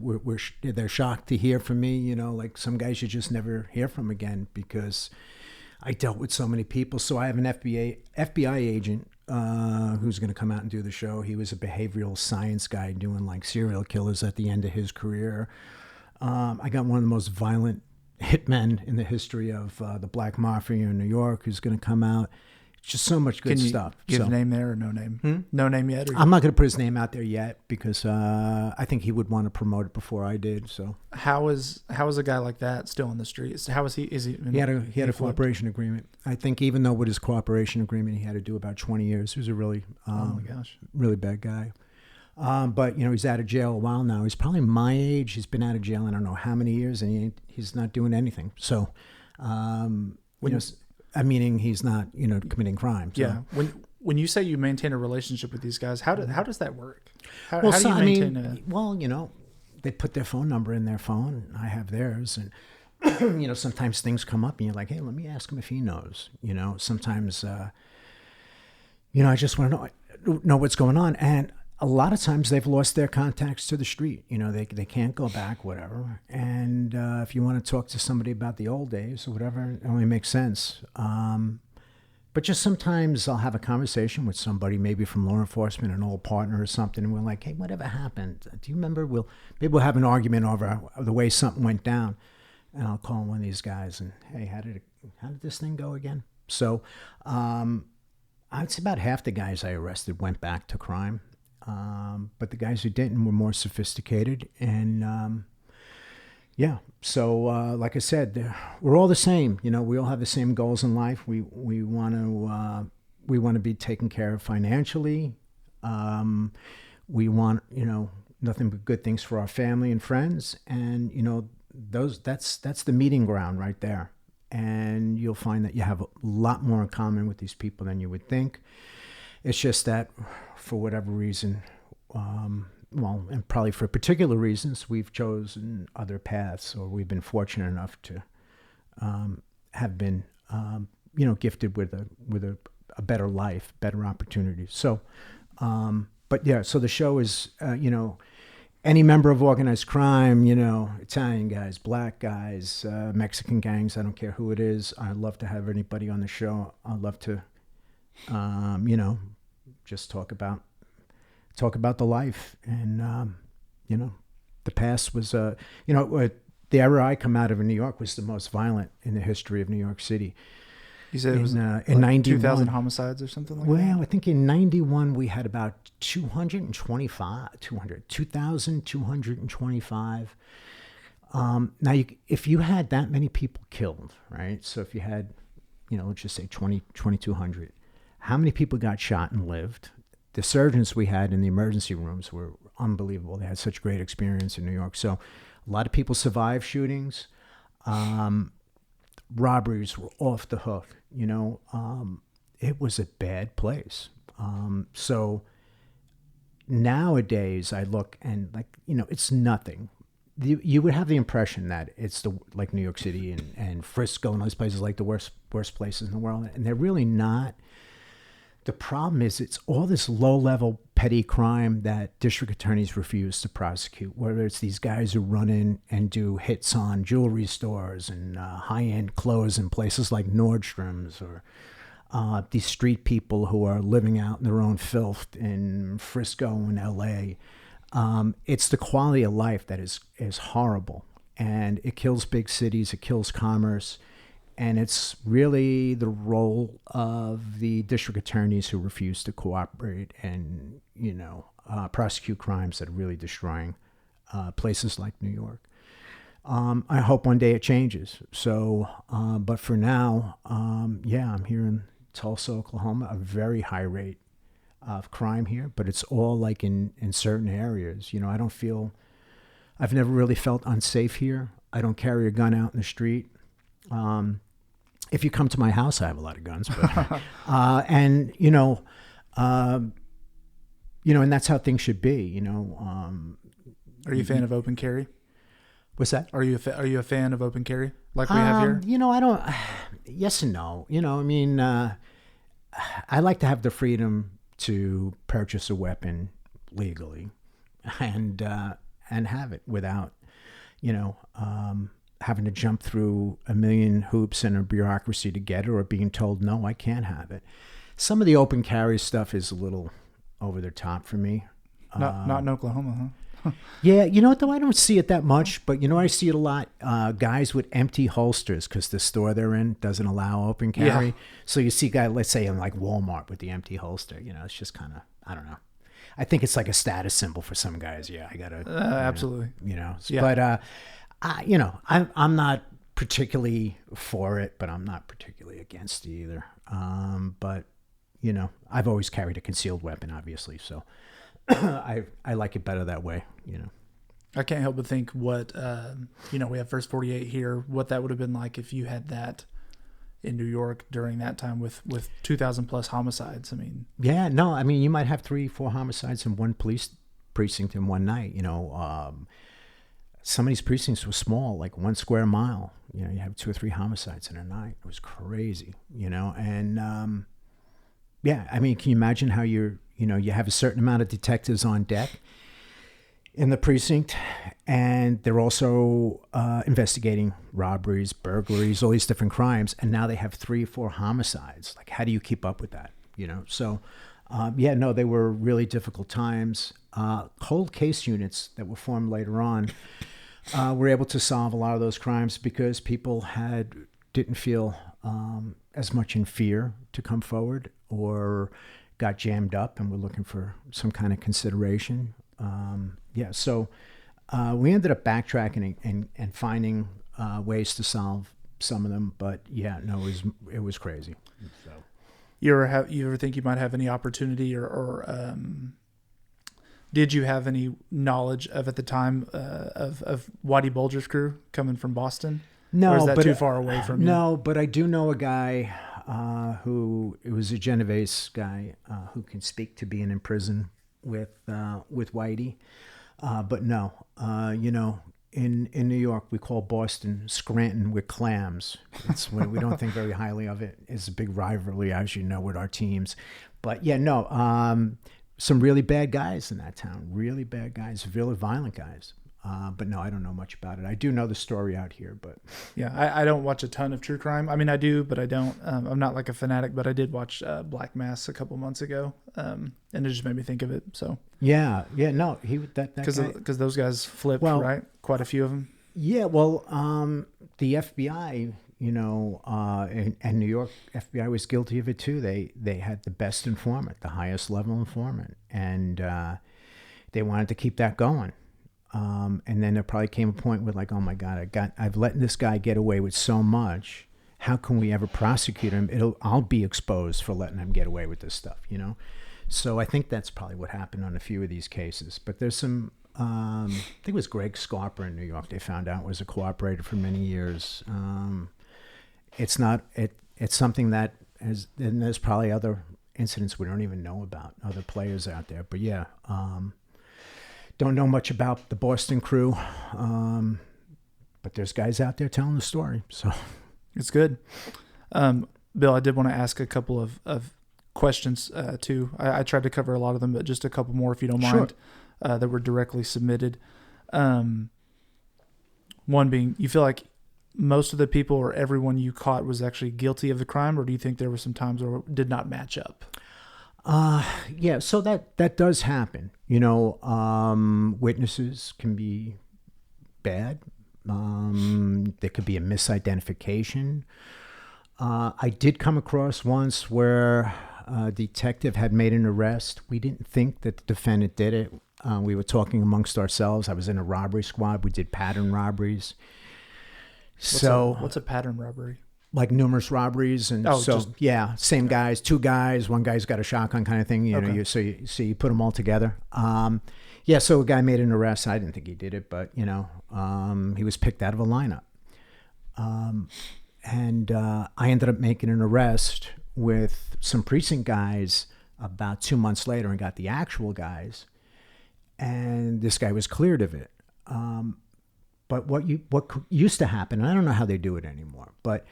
They're shocked to hear from me. Like some guys you just never hear from again because I dealt with so many people. So I have an FBI agent who's going to come out and do the show. He was a behavioral science guy doing like serial killers at the end of his career. I got one of the most violent hitmen in the history of the Black Mafia in New York who's going to come out. Just so much good stuff. Can you give a name there or no name? No name yet? I'm not going to put his name out there yet because I think he would want to promote it before I did. So how is a guy like that still in the streets? How is he? He had a cooperation agreement. I think even though with his cooperation agreement he had to do about 20 years. He was a really really bad guy. But he's out of jail a while now. He's probably my age. He's been out of jail I don't know how many years, and he's not doing anything. So meaning he's not, committing crimes. So. Yeah. When you say you maintain a relationship with these guys, how does that work? How do you maintain they put their phone number in their phone. I have theirs, and sometimes things come up, and you're like, hey, let me ask him if he knows. Sometimes, I just want to know what's going on, and a lot of times they've lost their contacts to the street. They can't go back, whatever. And if you want to talk to somebody about the old days or whatever, it only makes sense. But But just sometimes I'll have a conversation with somebody, maybe from law enforcement, an old partner or something, and we're like, hey, whatever happened? Do you remember? Maybe we'll have an argument over the way something went down. And I'll call one of these guys and, hey, how did this thing go again? So I'd say about half the guys I arrested went back to crime. But the guys who didn't were more sophisticated. And so like I said, we're all the same. You know, we all have the same goals in life. We want to be taken care of financially. We want, nothing but good things for our family and friends. And, that's the meeting ground right there. And you'll find that you have a lot more in common with these people than you would think. It's just that for whatever reason, and probably for particular reasons, we've chosen other paths, or we've been fortunate enough to have been, gifted with a better life, better opportunities. So, so the show is, any member of organized crime, Italian guys, black guys, Mexican gangs, I don't care who it is. I'd love to have anybody on the show. I'd love to, just talk about the life. And, the past was, the era I come out of in New York was the most violent in the history of New York City. You said it was in 91, 2,000 homicides or something like that? Well, I think in 91 we had about 2,225. Now, if you had that many people killed, right? So if you had, let's just say 2,200, how many people got shot and lived? The surgeons we had in the emergency rooms were unbelievable. They had such great experience in New York. So a lot of people survived shootings. Robberies were off the hook. It was a bad place. So nowadays I look and it's nothing. You would have the impression that it's like New York City and Frisco and those places like the worst places in the world, and they're really not. The problem is it's all this low-level petty crime that district attorneys refuse to prosecute, whether it's these guys who run in and do hits on jewelry stores and high-end clothes in places like Nordstrom's, or these street people who are living out in their own filth in Frisco and L.A. It's the quality of life that is horrible, and it kills big cities, it kills commerce. And it's really the role of the district attorneys who refuse to cooperate and, prosecute crimes that are really destroying places like New York. I hope one day it changes. So, but for now, I'm here in Tulsa, Oklahoma, a very high rate of crime here, but it's all like in certain areas. I've never really felt unsafe here. I don't carry a gun out in the street. If you come to my house, I have a lot of guns, but, and that's how things should be, Are you a fan of open carry? What's that? Are you a fan of open carry like we have here? I don't, yes and no, I like to have the freedom to purchase a weapon legally and have it without, having to jump through a million hoops and a bureaucracy to get it, or being told, no, I can't have it. Some of the open carry stuff is a little over the top for me. Not in Oklahoma, huh? Yeah, you know what, though? I don't see it that much, but I see it a lot. Guys with empty holsters because the store they're in doesn't allow open carry. Yeah. So you see guys, let's say in like Walmart with the empty holster, it's just kind of, I don't know. I think it's like a status symbol for some guys. Yeah, I got to. Absolutely. Yeah. But, I'm not particularly for it, but I'm not particularly against it either. But I've always carried a concealed weapon, obviously. So I like it better that way, I can't help but think what, we have First 48 here, what that would have been like if you had that in New York during that time with 2,000 plus homicides. Yeah, no, you might have 3-4 homicides in one police precinct in one night, Some of these precincts were small, like 1 square mile. You have 2 or 3 homicides in a night. It was crazy, and can you imagine how you have a certain amount of detectives on deck? in the precinct, and they're also investigating robberies, burglaries, all these different crimes, and now they have 3 or 4 homicides. Like, how do you keep up with that? So they were really difficult times. Cold case units that were formed later on were able to solve a lot of those crimes because people didn't feel as much in fear to come forward, or got jammed up and were looking for some kind of consideration. So we ended up backtracking and finding ways to solve some of them, but it was crazy. So. You ever think you might have any opportunity or did you have any knowledge of at the time of Whitey Bulger's crew coming from Boston? No, or is that too far away from you? No, but I do know a guy who it was a Genovese guy who can speak to being in prison with Whitey. But no, in New York, we call Boston Scranton with clams. It's when we don't think very highly of it. It's a big rivalry, as you know, with our teams. But some really bad guys in that town. Really bad guys, really violent guys. But no, I don't know much about it. I do know the story out here, but yeah, I don't watch a ton of true crime. I mean, I do, but I don't. I'm not like a fanatic, but I did watch Black Mass a couple months ago, and it just made me think of it. So because those guys flipped, right? Quite a few of them. Yeah, well, the FBI, and New York FBI was guilty of it too. They had the best informant, the highest level informant, and they wanted to keep that going. And then there probably came a point where like, oh my God, I've let this guy get away with so much. How can we ever prosecute him? I'll be exposed for letting him get away with this stuff, So I think that's probably what happened on a few of these cases. But there's some, I think it was Greg Scarper in New York. They found out was a cooperator for many years. It's something that and there's probably other incidents we don't even know about, other players out there. But yeah, don't know much about the Boston crew, but there's guys out there telling the story. So it's good. Bill, I did want to ask a couple of questions too. I tried to cover a lot of them, but just a couple more if you don't mind, that were directly submitted. One being, you feel like most of the people or everyone you caught was actually guilty of the crime, or do you think there were some times where it did not match up? So that does happen. Witnesses can be bad. There could be a misidentification. I did come across once where a detective had made an arrest. We didn't think that the defendant did it. We were talking amongst ourselves. I was in a robbery squad. We did pattern robberies. What's a pattern robbery? Like numerous robberies, and same guys, 2 guys, one guy's got a shotgun kind of thing. You put them all together. So a guy made an arrest. I didn't think he did it, but he was picked out of a lineup. I ended up making an arrest with some precinct guys about 2 months later, and got the actual guys. And this guy was cleared of it. But what used to happen, and I don't know how they do it anymore, but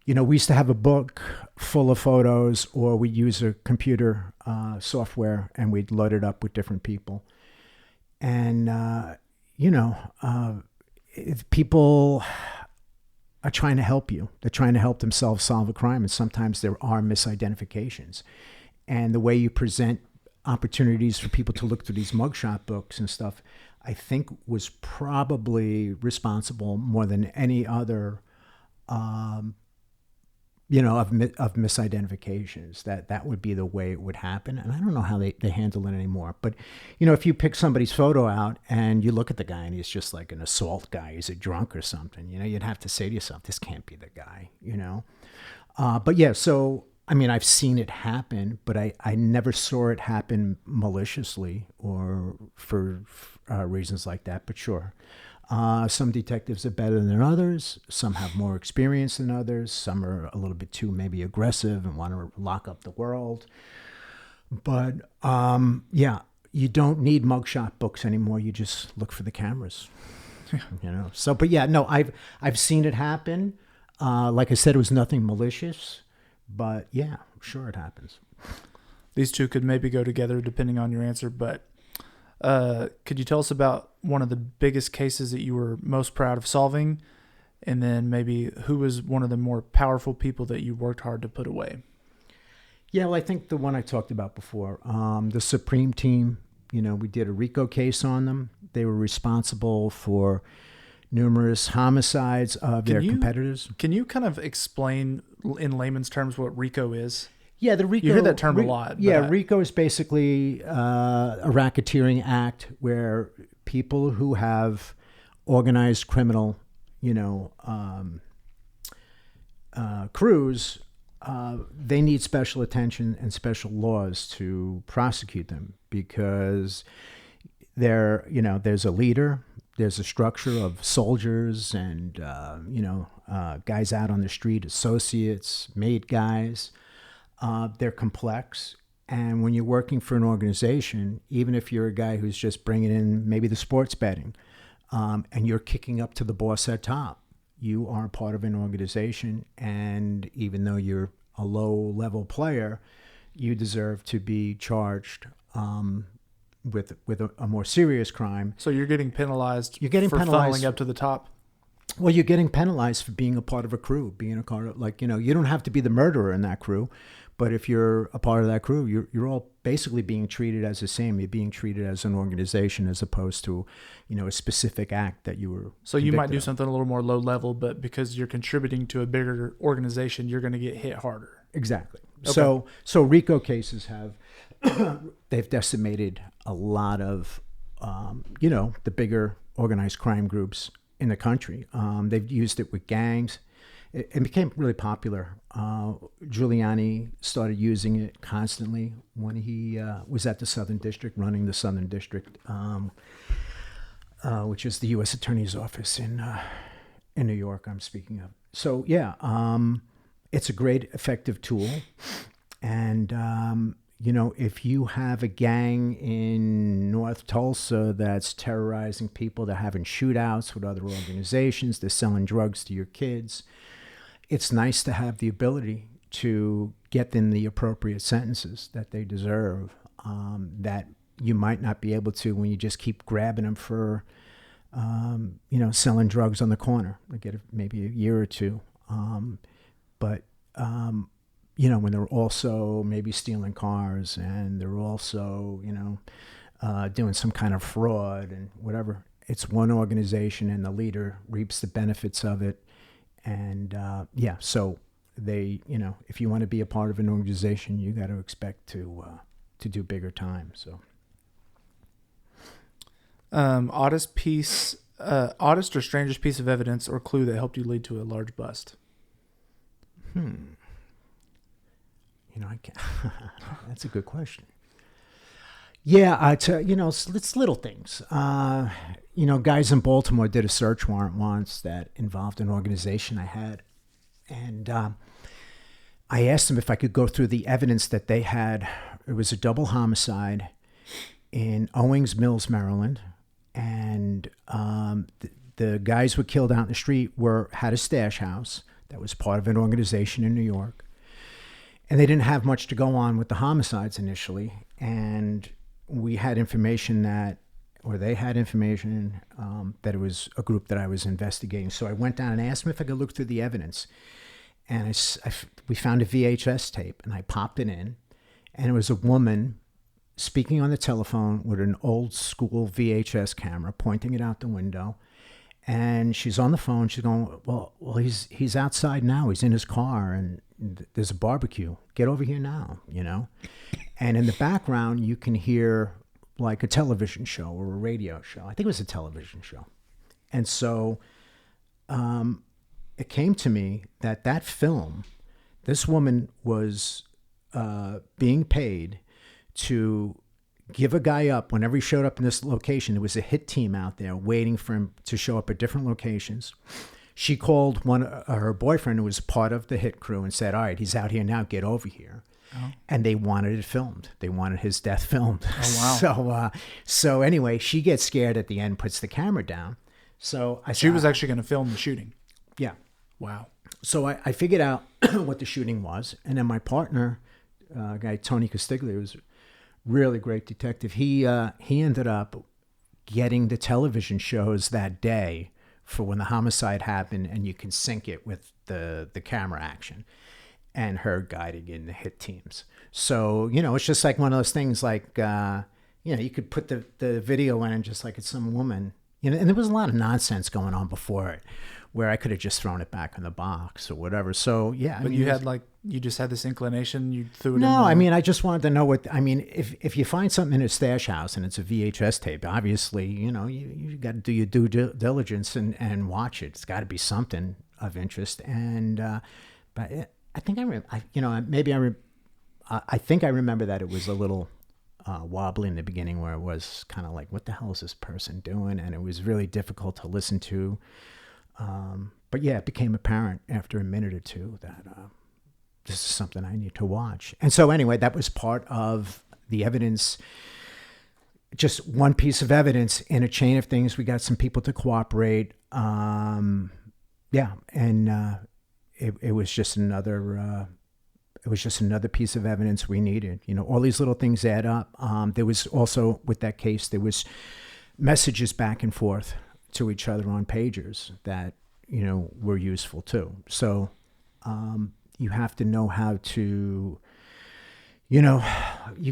we used to have a book full of photos, or we'd use a computer software and we'd load it up with different people. And, if people are trying to help you, they're trying to help themselves solve a crime. And sometimes there are misidentifications. And the way you present opportunities for people to look through these mugshot books and stuff, I think was probably responsible more than any other, of misidentifications. That would be the way it would happen. And I don't know how they handle it anymore. But, if you pick somebody's photo out and you look at the guy and he's just like an assault guy, he's a drunk or something, you'd have to say to yourself, this can't be the guy, so, I've seen it happen, but I never saw it happen maliciously or for reasons like that. But sure, some detectives are better than others. Some have more experience than others. Some are a little bit too maybe aggressive and want to lock up the world. But you don't need mugshot books anymore. You just look for the cameras. So, but I've seen it happen. Like I said, it was nothing malicious. But yeah, sure it happens. These two could maybe go together depending on your answer, but Could you tell us about one of the biggest cases that you were most proud of solving? And then maybe who was one of the more powerful people that you worked hard to put away? Yeah, well, I think the one I talked about before, the Supreme team, we did a RICO case on them. They were responsible for numerous homicides of their competitors. Can you kind of explain in layman's terms what RICO is? Yeah, the RICO. You hear that term a lot. Yeah, RICO is basically a racketeering act where people who have organized criminal, crews, they need special attention and special laws to prosecute them because there's a leader, there's a structure of soldiers and guys out on the street, associates, maid guys. They're complex. And when you're working for an organization, even if you're a guy who's just bringing in maybe the sports betting, and you're kicking up to the boss at top, you are part of an organization. And even though you're a low-level player, you deserve to be charged with a more serious crime. So you're getting penalized for penalized funneling up to the top? Well, you're getting penalized for being a part of a crew, being a part of, you don't have to be the murderer in that crew, but if you're a part of that crew, you're all basically being treated as the same. You're being treated as an organization as opposed to, a specific act that you were. So you might do something a little more low level, but because you're contributing to a bigger organization, you're going to get hit harder. Exactly. Okay. So RICO cases they've decimated a lot of, the bigger organized crime groups in the country. They've used it with gangs. It became really popular. Giuliani started using it constantly when he was at the Southern District, running the Southern District, which is the U.S. Attorney's Office in New York, I'm speaking of. So, yeah, it's a great, effective tool. And, if you have a gang in North Tulsa that's terrorizing people, they're having shootouts with other organizations, they're selling drugs to your kids, it's nice to have the ability to get them the appropriate sentences that they deserve, that you might not be able to when you just keep grabbing them for, selling drugs on the corner. They get maybe a year or two. But when they're also maybe stealing cars and they're also, doing some kind of fraud and whatever. It's one organization and the leader reaps the benefits of it. And so they, if you want to be a part of an organization, you got to expect to do bigger time. So, oddest or strangest piece of evidence or clue that helped you lead to a large bust? I can't. That's a good question. Yeah, it's little things. Guys in Baltimore did a search warrant once that involved an organization I had. And I asked them if I could go through the evidence that they had. It was a double homicide in Owings Mills, Maryland. And the guys were killed out in the street had a stash house that was part of an organization in New York. And they didn't have much to go on with the homicides initially. And we had information that it was a group that I was investigating. So I went down and asked them if I could look through the evidence. And we found a VHS tape, and I popped it in. And it was a woman speaking on the telephone with an old school VHS camera, pointing it out the window. And she's on the phone. She's going, well, he's outside now. He's in his car, and there's a barbecue. Get over here now, And in the background, you can hear like a television show or a radio show. I think it was a television show. And so it came to me that film, this woman was being paid to give a guy up whenever he showed up in this location. There was a hit team out there waiting for him to show up at different locations. She called her boyfriend, who was part of the hit crew, and said, all right, he's out here now, get over here. Oh. And they wanted it filmed. They wanted his death filmed. Oh, wow. So anyway, she gets scared at the end, puts the camera down. So she was actually going to film the shooting. Yeah. Wow. So I figured out what the shooting was. And then my partner, guy Tony Castiglia, was really great detective. He ended up getting the television shows that day for when the homicide happened, and you can sync it with the camera action, and her guiding in the hit teams. So, it's just like one of those things like, you could put the video in and just like it's some woman, and there was a lot of nonsense going on before it where I could have just thrown it back in the box or whatever. So, yeah. But you just had this inclination, you threw it in. No, I just wanted to know if you find something in a stash house and it's a VHS tape, obviously, you got to do your due diligence and watch it. It's got to be something of interest. And, but I think I think I remember that it was a little wobbly in the beginning, where it was kind of like, what the hell is this person doing? And it was really difficult to listen to. But yeah, it became apparent after a minute or two that this is something I need to watch. And so anyway, that was part of the evidence, just one piece of evidence in a chain of things. We got some people to cooperate. And it was just another piece of evidence we needed. All these little things add up. There was also, with that case, there was messages back and forth to each other on pagers that, were useful too. So you have to know how to, you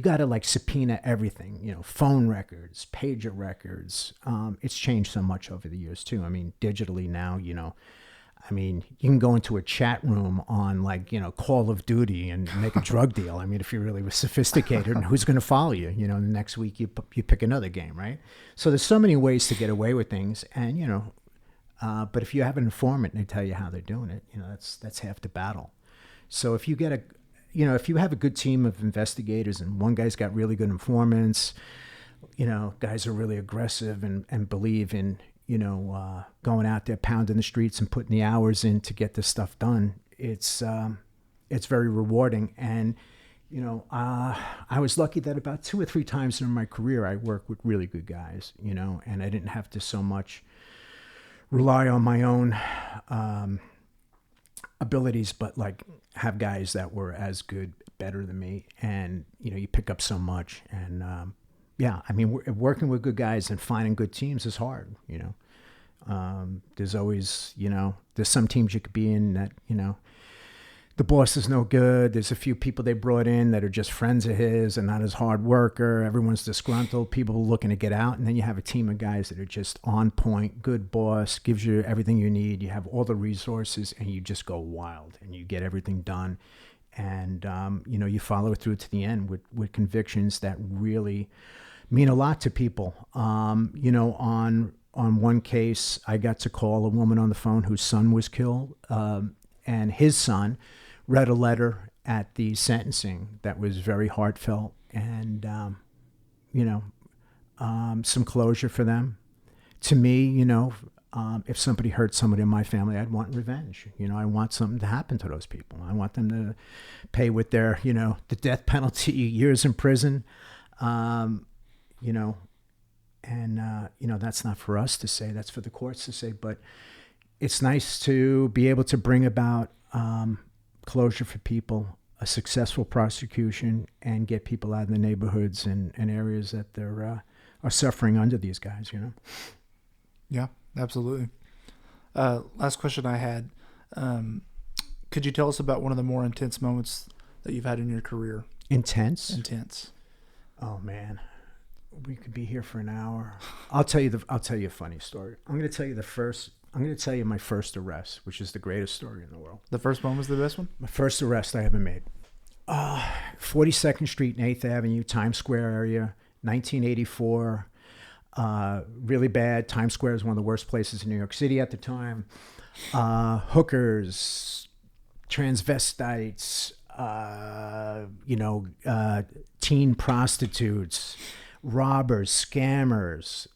got to like subpoena everything, phone records, pager records. It's changed so much over the years too. Digitally now, you can go into a chat room on Call of Duty and make a drug deal. If you really were sophisticated, and who's going to follow you? The next week you pick another game, right? So there's so many ways to get away with things. And, but if you have an informant and they tell you how they're doing it, that's half the battle. So if you get if you have a good team of investigators and one guy's got really good informants, guys are really aggressive and believe in, going out there, pounding the streets and putting the hours in to get this stuff done. It's very rewarding. And, I was lucky that about 2 or 3 times in my career, I worked with really good guys, and I didn't have to so much rely on my own abilities, but have guys that were as good, better than me. And, you pick up so much. And, working with good guys and finding good teams is hard, There's always, there's some teams you could be in that, the boss is no good. There's a few people they brought in that are just friends of his and not his hard worker. Everyone's disgruntled, people looking to get out. And then you have a team of guys that are just on point, good boss, gives you everything you need. You have all the resources and you just go wild and you get everything done. And, you follow it through to the end with convictions that really mean a lot to people. On one case, I got to call a woman on the phone whose son was killed, and his son read a letter at the sentencing that was very heartfelt and, some closure for them. To me, if somebody hurt somebody in my family, I'd want revenge. I want something to happen to those people. I want them to pay with their, the death penalty, years in prison, and, that's not for us to say, that's for the courts to say, but it's nice to be able to bring about closure for people, a successful prosecution, and get people out of the neighborhoods and areas that they're are suffering under these guys, Yeah, absolutely. Last question I had, could you tell us about one of the more intense moments that you've had in your career? Intense. Oh man, we could be here for an hour. I'll tell you a funny story. I'm going to tell you my first arrest, which is the greatest story in the world. The first one was the best one? My first arrest I ever made. 42nd Street and 8th Avenue, Times Square area, 1984. Really bad. Times Square is one of the worst places in New York City at the time. Hookers, transvestites, teen prostitutes, robbers, scammers,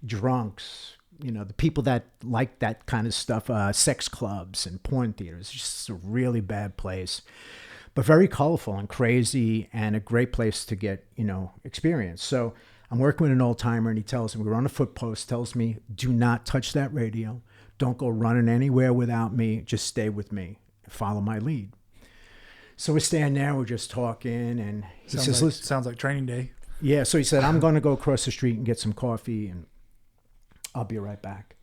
drunks, the people that like that kind of stuff, sex clubs and porn theaters. It's just a really bad place, but very colorful and crazy and a great place to get, experience. So I'm working with an old timer and he tells me, we're on a foot post, tells me, do not touch that radio. Don't go running anywhere without me. Just stay with me. Follow my lead. So we're standing there, we're just talking, and he says, "Listen." Sounds like training day. Yeah, so he said, "I'm going to go across the street and get some coffee, and I'll be right back.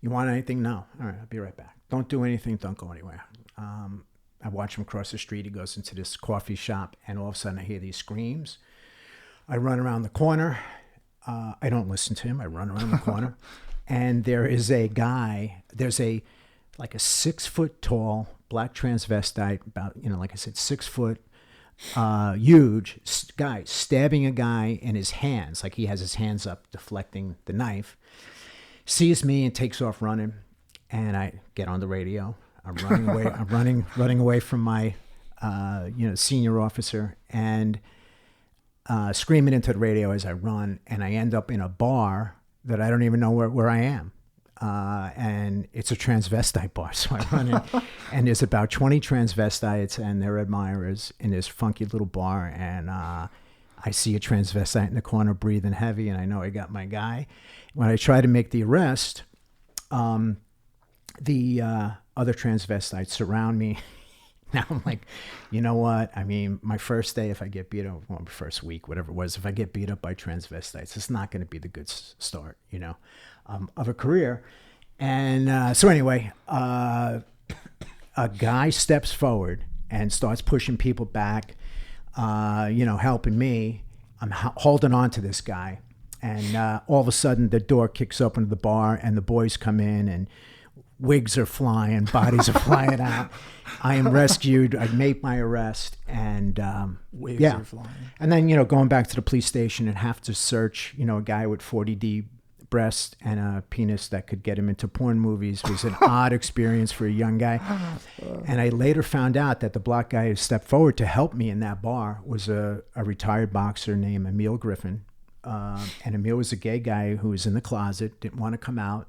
You want anything? No. All right, I'll be right back. Don't do anything. Don't go anywhere." I watch him cross the street. He goes into this coffee shop, and all of a sudden I hear these screams. I run around the corner. I don't listen to him. I run around the corner, and there is a guy. There's like a 6 foot tall black transvestite, about, like I said, 6 foot, huge guy, stabbing a guy in his hands, like he has his hands up deflecting the knife. Sees me and takes off running, and I get on the radio. I'm running away. I'm running away from my, senior officer, and screaming into the radio as I run, and I end up in a bar that I don't even know where I am. And it's a transvestite bar. So I run in, and there's about 20 transvestites and their admirers in this funky little bar. And I see a transvestite in the corner breathing heavy, and I know I got my guy. When I try to make the arrest, the other transvestites surround me. Now I'm like, you know what? I mean, my first day, if I get beat up, well, my first week, whatever it was, if I get beat up by transvestites, it's not going to be the good start, of a career. And so anyway, a guy steps forward and starts pushing people back, helping me. I'm holding on to this guy. And all of a sudden, the door kicks open to the bar, and the boys come in, and wigs are flying, bodies are flying out. I am rescued. I make my arrest, and wigs are flying. And then going back to the police station and have to search. A guy with 40D breasts and a penis that could get him into porn movies was an odd experience for a young guy. And I later found out that the black guy who stepped forward to help me in that bar was a retired boxer named Emil Griffin. And Emil was a gay guy who was in the closet, didn't want to come out.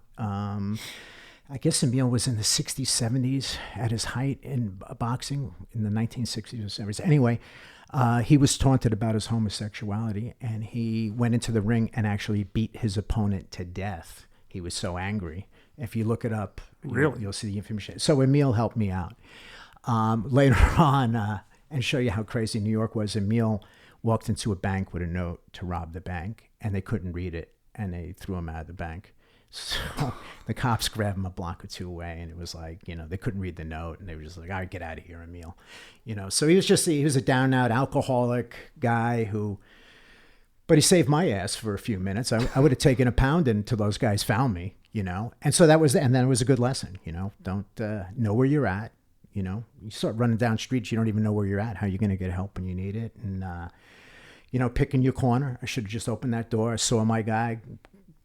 I guess Emil was in the 60s, 70s at his height in boxing in the 1960s or 70s. Anyway, he was taunted about his homosexuality, and he went into the ring and actually beat his opponent to death. He was so angry. If you look it up, you'll see the information. So Emil helped me out. Later on, and show you how crazy New York was, Emil walked into a bank with a note to rob the bank, and they couldn't read it, and they threw him out of the bank. So the cops grabbed him a block or two away, and it was like, they couldn't read the note, and they were just like, all right, get out of here, Emil. So he was a down and out alcoholic guy but he saved my ass for a few minutes. I would have taken a pounding until those guys found me, and so and then it was a good lesson, don't know where you're at. You start running down streets, you don't even know where you're at. How are you going to get help when you need it? And, picking your corner. I should have just opened that door. I saw my guy,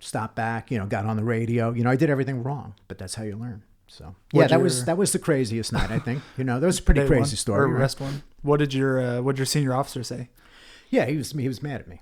stopped back, got on the radio. I did everything wrong, but that's how you learn. So yeah, that was the craziest night, I think. That was a pretty crazy story. Arrest one. What did your senior officer say? Yeah, he was mad at me,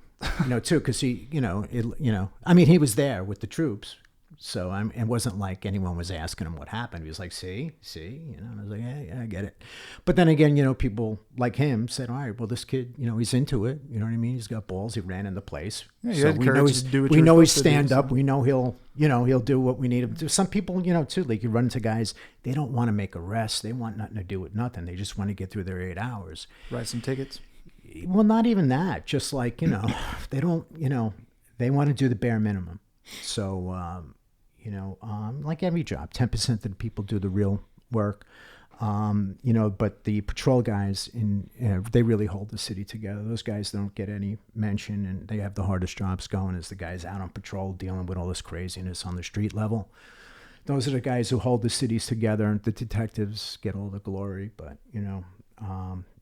too, because he, he was there with the troops. So it wasn't like anyone was asking him what happened. He was like, see, and I was like, yeah, I get it. But then again, people like him said, all right, well, this kid, he's into it. You know what I mean? He's got balls. He ran in the place. Yeah, so we know he's stand up. We know he'll do what we need him to do. Some people, too, like you run into guys, they don't want to make arrests. They want nothing to do with nothing. They just want to get through their 8 hours. Write some tickets. Well, not even that. Just like, they don't, they want to do the bare minimum. So, like every job, 10% of the people do the real work. But the patrol guys they really hold the city together. Those guys don't get any mention, and they have the hardest jobs going as the guys out on patrol dealing with all this craziness on the street level. Those are the guys who hold the cities together, and the detectives get all the glory. But,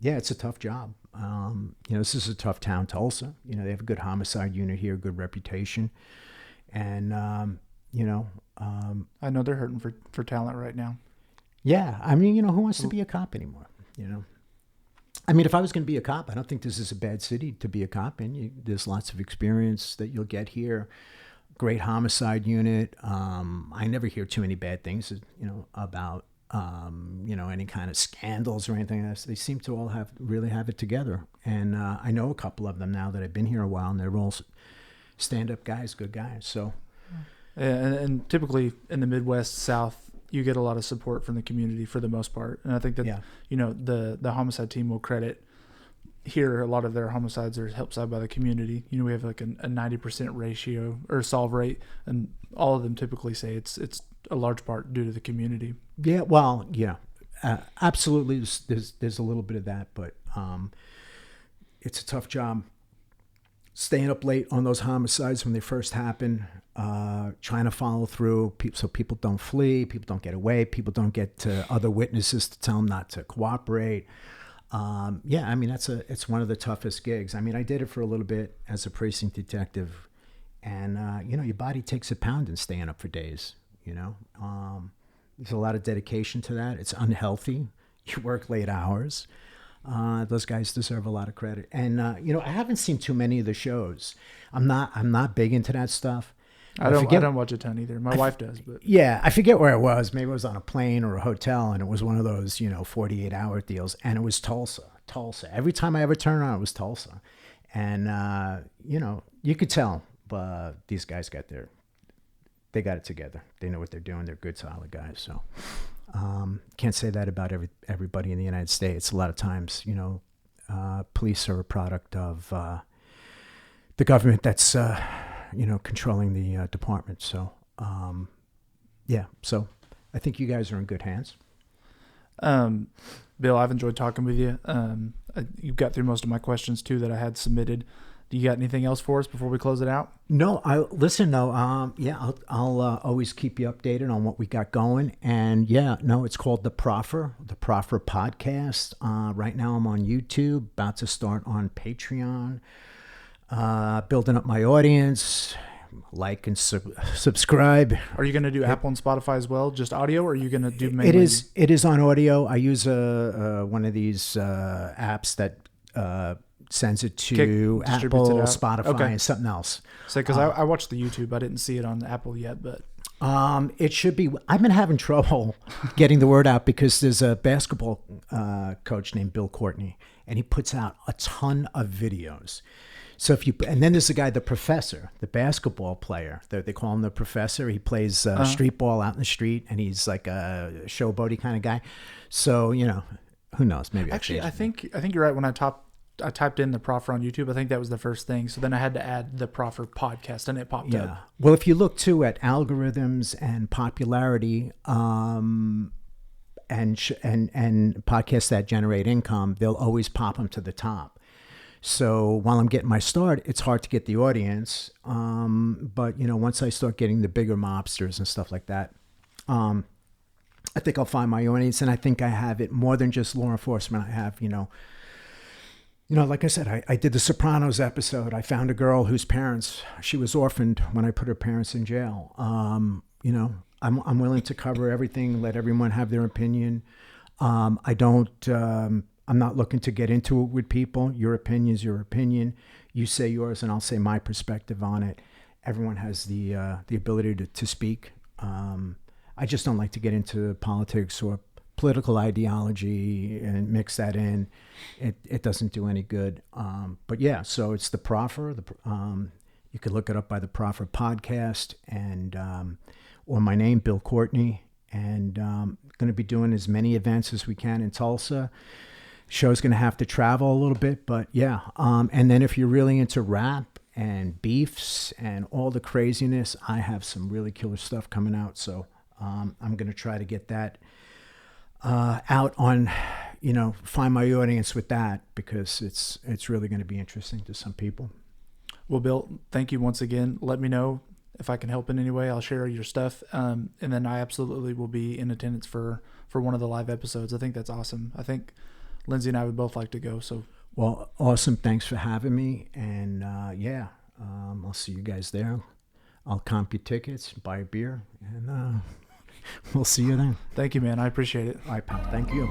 it's a tough job. This is a tough town, Tulsa. They have a good homicide unit here, good reputation. And, I know they're hurting for talent right now. Yeah. I mean, who wants to be a cop anymore? I mean, if I was going to be a cop, I don't think this is a bad city to be a cop in. There's lots of experience that you'll get here. Great homicide unit. I never hear too many bad things, about, any kind of scandals or anything else. They seem to all really have it together. And I know a couple of them now that have been here a while, and they're all stand-up guys, good guys. So. And typically in the Midwest, South, you get a lot of support from the community for the most part. And I think that, the homicide team will credit here. A lot of their homicides are helped out by the community. We have like a 90% ratio or solve rate, and all of them typically say it's a large part due to the community. Yeah. Well, yeah, absolutely. There's a little bit of that, but it's a tough job. Staying up late on those homicides when they first happen, trying to follow through so people don't flee, people don't get away, people don't get other witnesses to tell them not to cooperate. It's one of the toughest gigs. I did it for a little bit as a precinct detective, and your body takes a pounding staying up for days. There's a lot of dedication to that. It's unhealthy. You work late hours. Those guys deserve a lot of credit. And I haven't seen too many of the shows. I'm not big into that stuff. I don't watch a ton either. My wife does, but yeah, I forget where it was. Maybe it was on a plane or a hotel, and it was one of those 48-hour deals. And it was Tulsa. Every time I ever turned on, it was Tulsa. And you could tell, but these guys they got it together. They know what they're doing. They're good, solid guys. So. Can't say that about everybody in the United States. A lot of times, police are a product of the government that's, controlling the department. So, so I think you guys are in good hands. Bill, I've enjoyed talking with you. You got through most of my questions too that I had submitted. Do you got anything else for us before we close it out? No, I'll always keep you updated on what we got going. And it's called the Proffer Podcast. Right now I'm on YouTube, about to start on Patreon, building up my audience. Like and subscribe. Are you going to do Apple and Spotify as well, just audio, or are you going to do mainly? It is on audio. I use one of these apps that sends it to Apple, Spotify, and something else. So, because I watched the YouTube, I didn't see it on Apple yet, but it should be. I've been having trouble getting the word out because there's a basketball coach named Bill Courtney, and he puts out a ton of videos. So and then there's the guy, the professor, the basketball player. They call him the professor. He plays street ball out in the street, and he's like a showboaty kind of guy. So who knows? Maybe actually, I think you're right. When I typed in the Proffer on YouTube, I think that was the first thing. So then I had to add the Proffer Podcast, and it popped up. Well, if you look too at algorithms and popularity, and podcasts that generate income, they'll always pop them to the top. So while I'm getting my start, it's hard to get the audience. But once I start getting the bigger mobsters and stuff like that, I think I'll find my audience. And I think I have it more than just law enforcement. I have, like I said, I did the Sopranos episode. I found a girl whose parents, she was orphaned when I put her parents in jail. I'm willing to cover everything, let everyone have their opinion. I'm not looking to get into it with people. Your opinion is your opinion. You say yours, and I'll say my perspective on it. Everyone has the ability to speak. I just don't like to get into politics or political ideology and mix that in. It doesn't do any good. So it's the Proffer. You can look it up by the Proffer Podcast and or my name, Bill Courtney. And going to be doing as many events as we can in Tulsa. Show's going to have to travel a little bit, but and then if you're really into rap and beefs and all the craziness, I have some really killer stuff coming out. So I'm going to try to get that out on, find my audience with that, because it's really going to be interesting to some people. Well, Bill, thank you once again. Let me know if I can help in any way. I'll share your stuff, and then I absolutely will be in attendance for one of the live episodes. I think that's awesome. I think Lindsay and I would both like to go. So, well, awesome. Thanks for having me. And I'll see you guys there. I'll comp your tickets, buy a beer, and we'll see you then. Thank you, man. I appreciate it. All right, pal. Thank you.